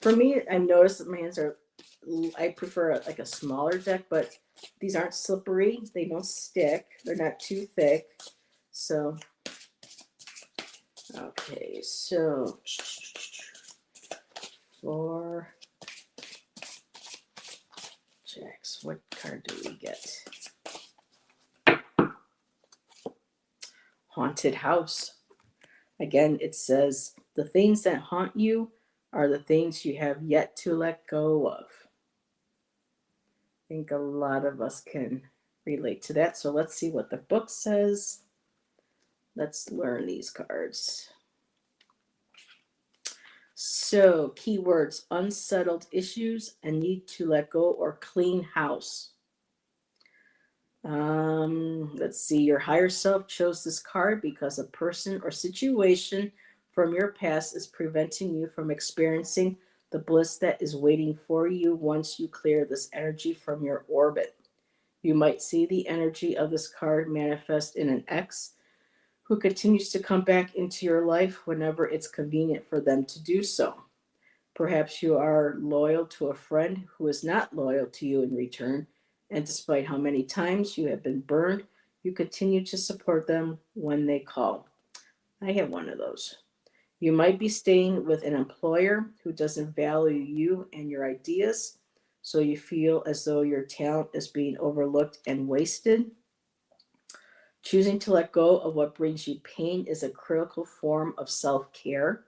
For me, I noticed that my hands are, I prefer like a smaller deck, but these aren't slippery. They don't stick. They're not too thick. So, okay, so 4 Jacks. What card do we get? Haunted House. Again, it says the things that haunt you are the things you have yet to let go of. I think a lot of us can relate to that. So let's see what the book says. Let's learn these cards. So, keywords: unsettled issues, a need to let go or clean house. Let's see. Your higher self chose this card because a person or situation from your past is preventing you from experiencing the bliss that is waiting for you once you clear this energy from your orbit. You might see the energy of this card manifest in an ex who continues to come back into your life whenever it's convenient for them to do so. Perhaps you are loyal to a friend who is not loyal to you in return, and despite how many times you have been burned, you continue to support them when they call. I have one of those. You might be staying with an employer who doesn't value you and your ideas, so you feel as though your talent is being overlooked and wasted. Choosing to let go of what brings you pain is a critical form of self-care.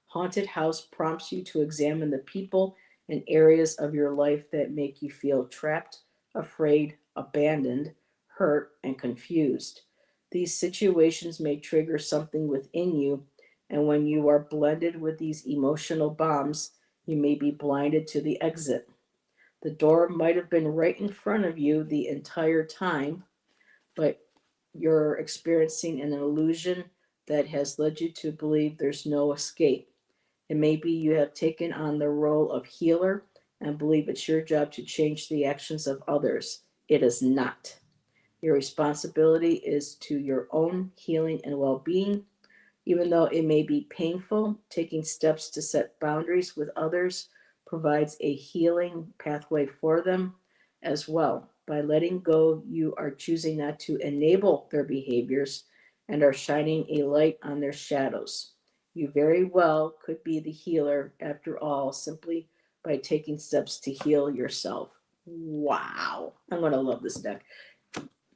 Haunted House prompts you to examine the people and areas of your life that make you feel trapped, afraid, abandoned, hurt, and confused. These situations may trigger something within you, and when you are blended with these emotional bombs, you may be blinded to the exit. The door might have been right in front of you the entire time, but you're experiencing an illusion that has led you to believe there's no escape. And maybe you have taken on the role of healer and believe it's your job to change the actions of others. It is not. Your responsibility is to your own healing and well-being. Even though it may be painful, taking steps to set boundaries with others provides a healing pathway for them as well. By letting go, you are choosing not to enable their behaviors and are shining a light on their shadows. You very well could be the healer after all, simply by taking steps to heal yourself. Wow. I'm going to love this deck.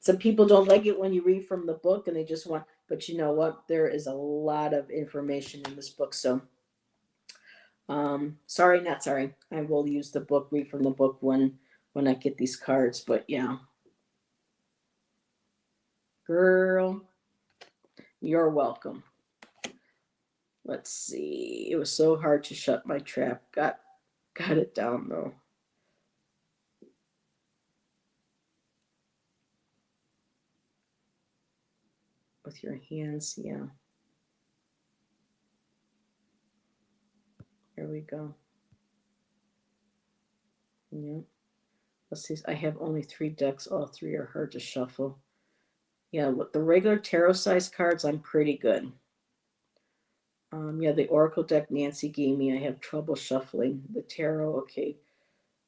Some people don't like it when you read from the book and they just want, but you know what? There is a lot of information in this book. So, sorry, not sorry. I will use the book, read from the book when I get these cards. But yeah, girl, you're welcome. Let's see. It was so hard to shut my trap. Got it down though. With your hands, yeah. Here we go. Yeah. Let's see. I have only 3 decks. All 3 are hard to shuffle. Yeah, with the regular tarot size cards, I'm pretty good. Yeah, the Oracle deck Nancy gave me, I have trouble shuffling. The tarot, okay,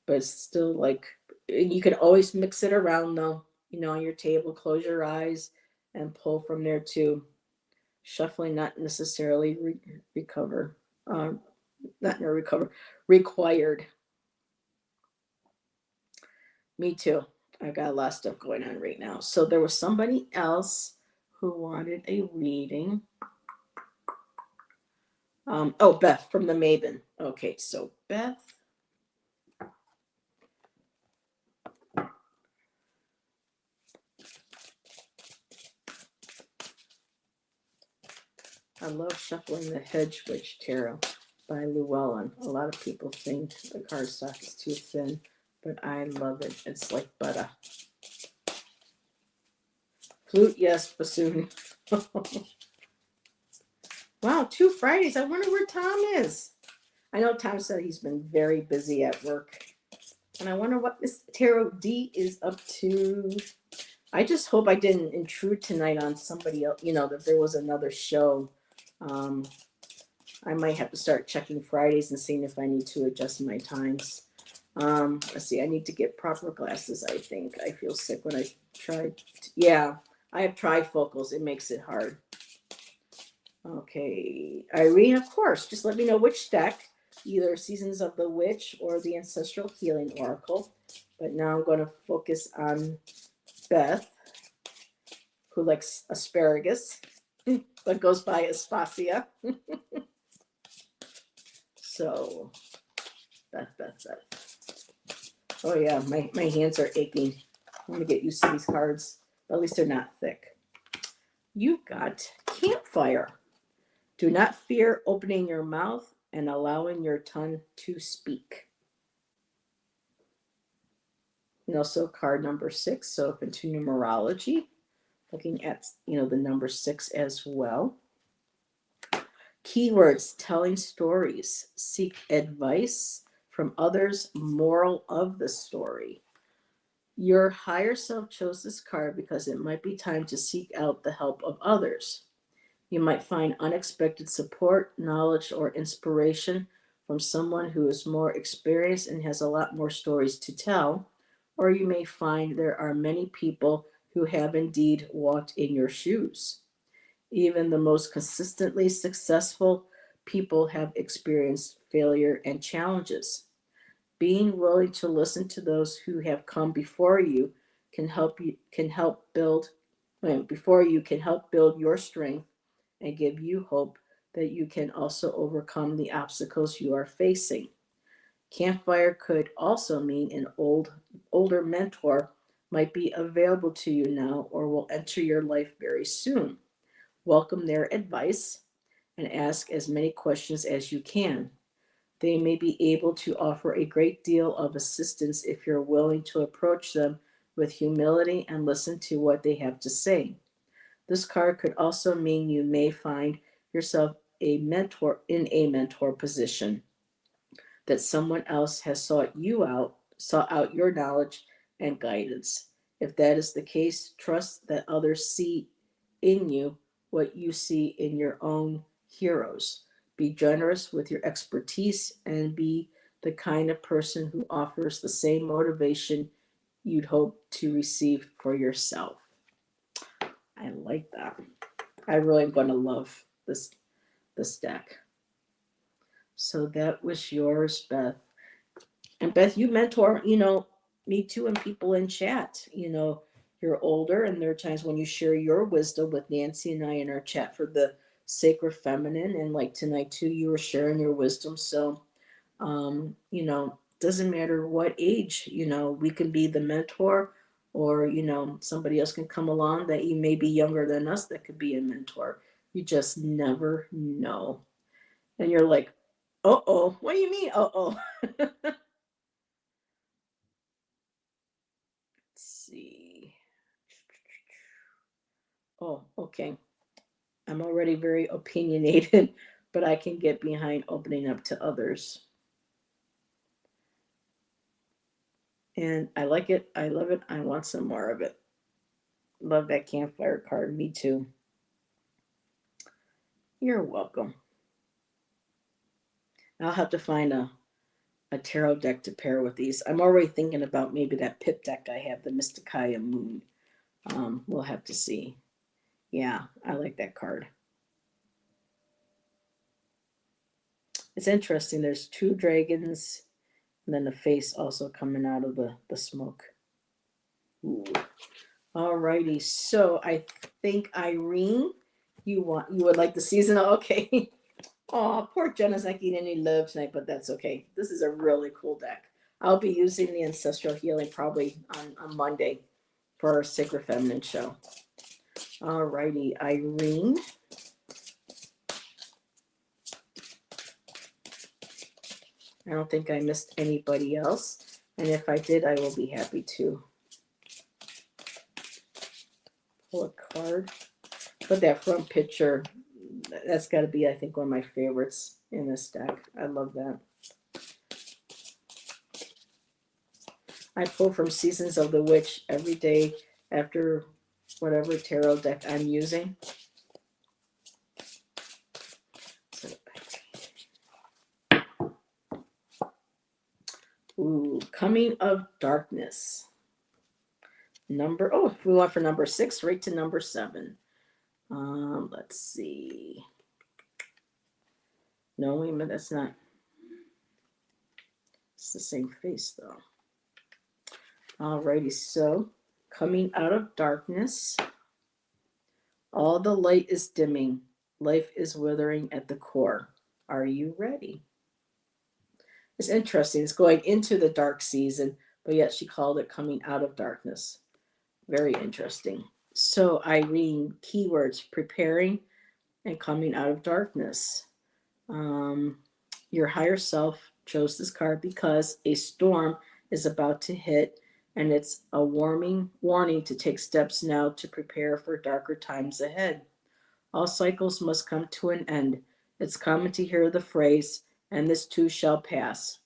but it's still like you can always mix it around though. On your table, close your eyes and pull from there too. Shuffling not necessarily recover, not recover, required. Me too. I got a lot of stuff going on right now. So there was somebody else who wanted a reading. Oh, Beth from the Maven. Okay, so Beth. I love shuffling the Hedge Witch Tarot by Llewellyn. A lot of people think the cardstock is too thin, but I love it. It's like butter. Flute, yes, bassoon. Wow, 2 Fridays. I wonder where Tom is. I know Tom said he's been very busy at work. And I wonder what this Tarot D is up to. I just hope I didn't intrude tonight on somebody else, that there was another show. I might have to start checking Fridays and seeing if I need to adjust my times. Let's see, I need to get proper glasses, I think. I feel sick when I try. Yeah, I have trifocals. It makes it hard. Okay, Irene, of course. Just let me know which deck, either Seasons of the Witch or the Ancestral Healing Oracle. But now I'm going to focus on Beth, who likes asparagus, but goes by Aspasia. So, Beth. Oh yeah, my hands are aching. I'm gonna get used to these cards. But at least they're not thick. You've got Campfire. Do not fear opening your mouth and allowing your tongue to speak. And also card number 6, so into numerology, looking at the number 6 as well. Keywords: telling stories, seek advice from others, moral of the story. Your higher self chose this card because it might be time to seek out the help of others. You might find unexpected support, knowledge, or inspiration from someone who is more experienced and has a lot more stories to tell, or you may find there are many people who have indeed walked in your shoes. Even the most consistently successful people have experienced failure and challenges. Being willing to listen to those who have come before you can help build your strength and give you hope that you can also overcome the obstacles you are facing. Campfire could also mean an older mentor might be available to you now or will enter your life very soon. Welcome their advice and ask as many questions as you can. They may be able to offer a great deal of assistance if you're willing to approach them with humility and listen to what they have to say. This card could also mean you may find yourself in a mentor position, that someone else has sought out your knowledge and guidance. If that is the case, trust that others see in you what you see in your own heroes. Be generous with your expertise and be the kind of person who offers the same motivation you'd hope to receive for yourself. I like that. I really am going to love this deck. So that was yours, Beth. And Beth, you mentor, me too, and people in chat. You're older, and there are times when you share your wisdom with Nancy and I in our chat for the sacred feminine. And like tonight too, you were sharing your wisdom. So, doesn't matter what age, we can be the mentor, or somebody else can come along that you may be younger than us that could be a mentor. You just never know. And you're like, oh, what do you mean? Oh. Let's see. Oh, okay. I'm already very opinionated, but I can get behind opening up to others. And I like it. I love it. I want some more of it. Love that campfire card. Me too. You're welcome. I'll have to find a tarot deck to pair with these. I'm already thinking about maybe that pip deck I have, the Mysticaya Moon. We'll have to see. Yeah, I like that card. It's interesting. There's two dragons, and then the face also coming out of the smoke. Ooh. Alrighty. So I think Irene, you would like the seasonal. Okay. Oh, poor Jenna's not getting any love tonight, but that's okay. This is a really cool deck. I'll be using the Ancestral Healing probably on Monday for our Sacred Feminine show. Alrighty, Irene. I don't think I missed anybody else. And if I did, I will be happy to pull a card. But that front picture, that's got to be, I think, one of my favorites in this deck. I love that. I pull from Seasons of the Witch every day after whatever tarot deck I'm using. Ooh, Coming of Darkness. If we went for number 6, right to number 7. Let's see. No, wait a minute, that's not. It's the same face, though. Alrighty, so coming out of darkness, all the light is dimming, life is withering at the core. Are you ready? It's interesting. It's going into the dark season, but yet she called it coming out of darkness. Very interesting. So, Irene, keywords: preparing and coming out of darkness. Your higher self chose this card because a storm is about to hit, and it's a warning to take steps now to prepare for darker times ahead. All cycles must come to an end. It's common to hear the phrase, and this too shall pass,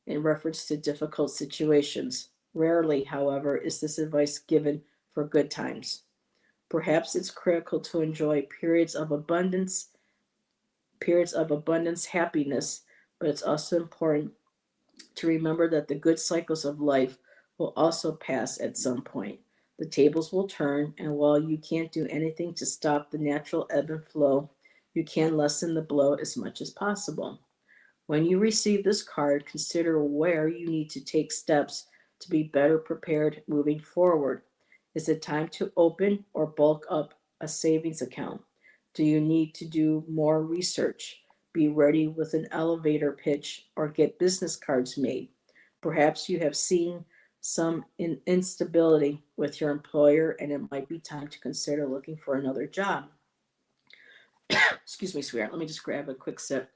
in reference to difficult situations. Rarely, however, is this advice given for good times. Perhaps it's critical to enjoy periods of abundance, happiness, but it's also important to remember that the good cycles of life will also pass at some point. The tables will turn, and while you can't do anything to stop the natural ebb and flow, you can lessen the blow as much as possible. When you receive this card, consider where you need to take steps to be better prepared moving forward. Is it time to open or bulk up a savings account? Do you need to do more research, be ready with an elevator pitch, or get business cards made? Perhaps you have seen some instability with your employer, and it might be time to consider looking for another job. Excuse me, sweetheart. Let me just grab a quick sip.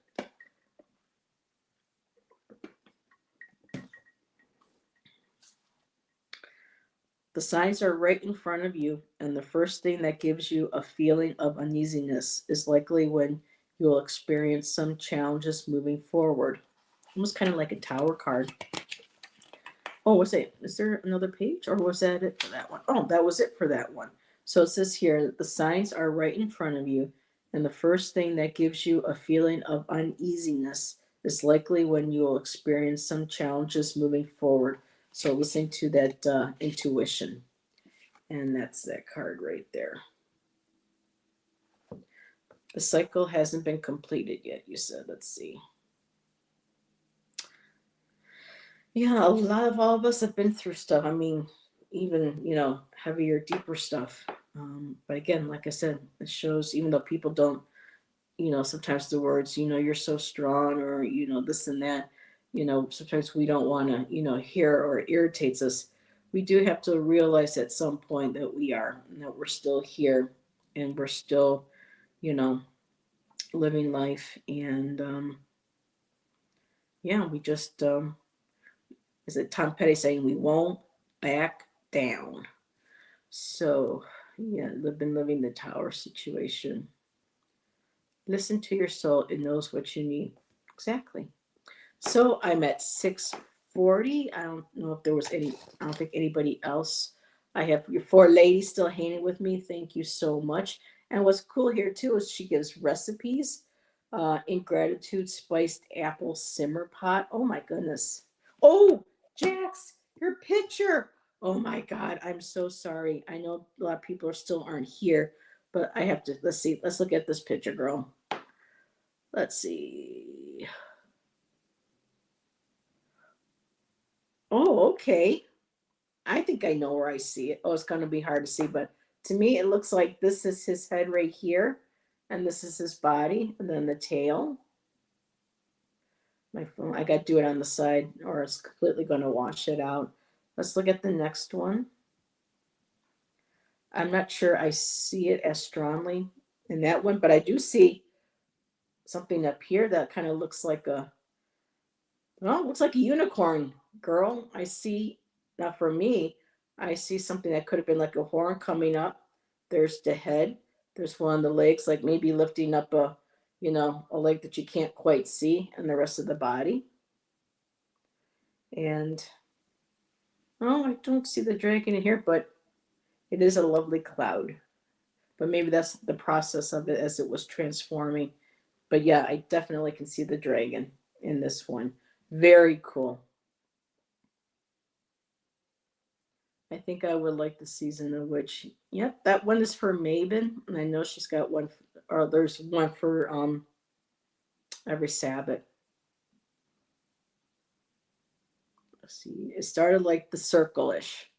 The signs are right in front of you, and the first thing that gives you a feeling of uneasiness is likely when you will experience some challenges moving forward. Almost kind of like a tower card. Oh, was it? Is there another page, or was that it for that one? Oh, that was it for that one. So it says here, the signs are right in front of you, and the first thing that gives you a feeling of uneasiness is likely when you will experience some challenges moving forward. So listening to that intuition. And that's that card right there. The cycle hasn't been completed yet, you said. Let's see. Yeah, a lot of all of us have been through stuff. I mean, even, heavier, deeper stuff. But again, like I said, it shows, even though people don't, sometimes the words, you're so strong, or, this and that, sometimes we don't want to, hear, or it irritates us. We do have to realize at some point that we are, and that we're still here, and we're still, you know, living life. And yeah, we just, is it Tom Petty saying we won't back down? So, yeah, we've been living the tower situation. Listen to your soul, it knows what you need. Exactly. So I'm at 6:40. I don't know if there was any, I don't think anybody else. I have your four ladies still hanging with me. Thank you so much. And what's cool here too is she gives recipes. In gratitude, spiced apple simmer pot. Oh my goodness. Oh, Jax, your picture. Oh my God, I'm so sorry. I know a lot of people are still aren't here, but I have to, let's see. Let's look at this picture, girl. Let's see. Oh, okay. I think I know where I see it. Oh, it's going to be hard to see, but to me, it looks like this is his head right here, and this is his body, and then the tail. My phone, I got to do it on the side, or it's completely going to wash it out. Let's look at the next one. I'm not sure I see it as strongly in that one, but I do see something up here that kind of looks like a, well, it looks like a unicorn, girl. I see, now for me, I see something that could have been like a horn coming up. There's the head. There's one of the legs, like maybe lifting up a, a leg that you can't quite see, and the rest of the body. And, oh, I don't see the dragon in here, but it is a lovely cloud. But maybe that's the process of it as it was transforming. But yeah, I definitely can see the dragon in this one. Very cool. I think I would like the season of witch. Yep, that one is for Maven, and I know she's got one, or there's one for every Sabbath. Let's see, it started like the circle-ish.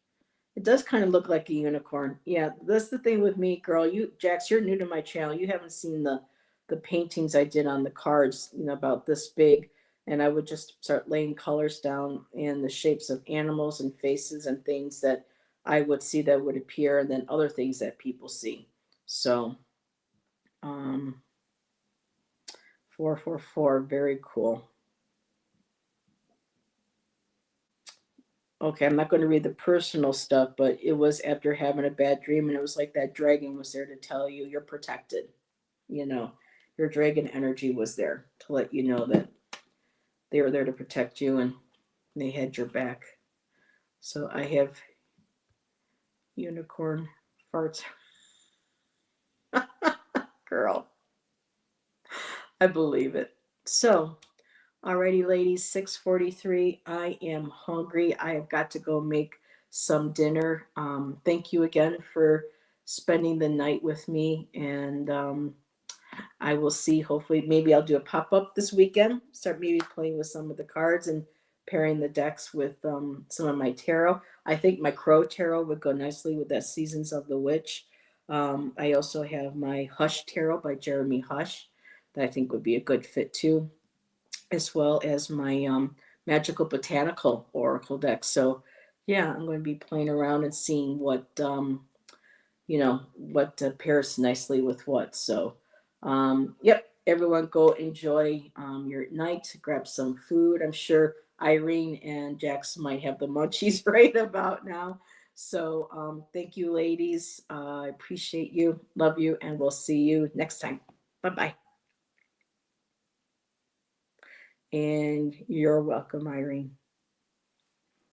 It does kind of look like a unicorn. Yeah, that's the thing with me, girl. Jax, you're new to my channel. You haven't seen the paintings I did on the cards, about this big. And I would just start laying colors down in the shapes of animals and faces and things that I would see that would appear, and then other things that people see. So, um, 444, very cool. Okay, I'm not going to read the personal stuff, but it was after having a bad dream, and it was like that dragon was there to tell you you're protected. You know, your dragon energy was there to let you know that they were there to protect you, and they had your back. So I have unicorn farts. Girl, I believe it. So, alrighty, ladies, 6:43. I am hungry. I have got to go make some dinner. Thank you again for spending the night with me, and I will see. Hopefully, maybe I'll do a pop up this weekend. Start maybe playing with some of the cards and pairing the decks with some of my tarot. I think my Crow tarot would go nicely with that Seasons of the Witch. I also have my Hush tarot by Jeremy Hush that I think would be a good fit too, as well as my Magical Botanical Oracle deck. So, yeah, I'm going to be playing around and seeing what pairs nicely with what. So, yep, everyone go enjoy your night, grab some food. I'm sure Irene and Jackson might have the munchies right about now. So, thank you, ladies. I appreciate you, love you, and we'll see you next time. Bye bye. And you're welcome, Irene.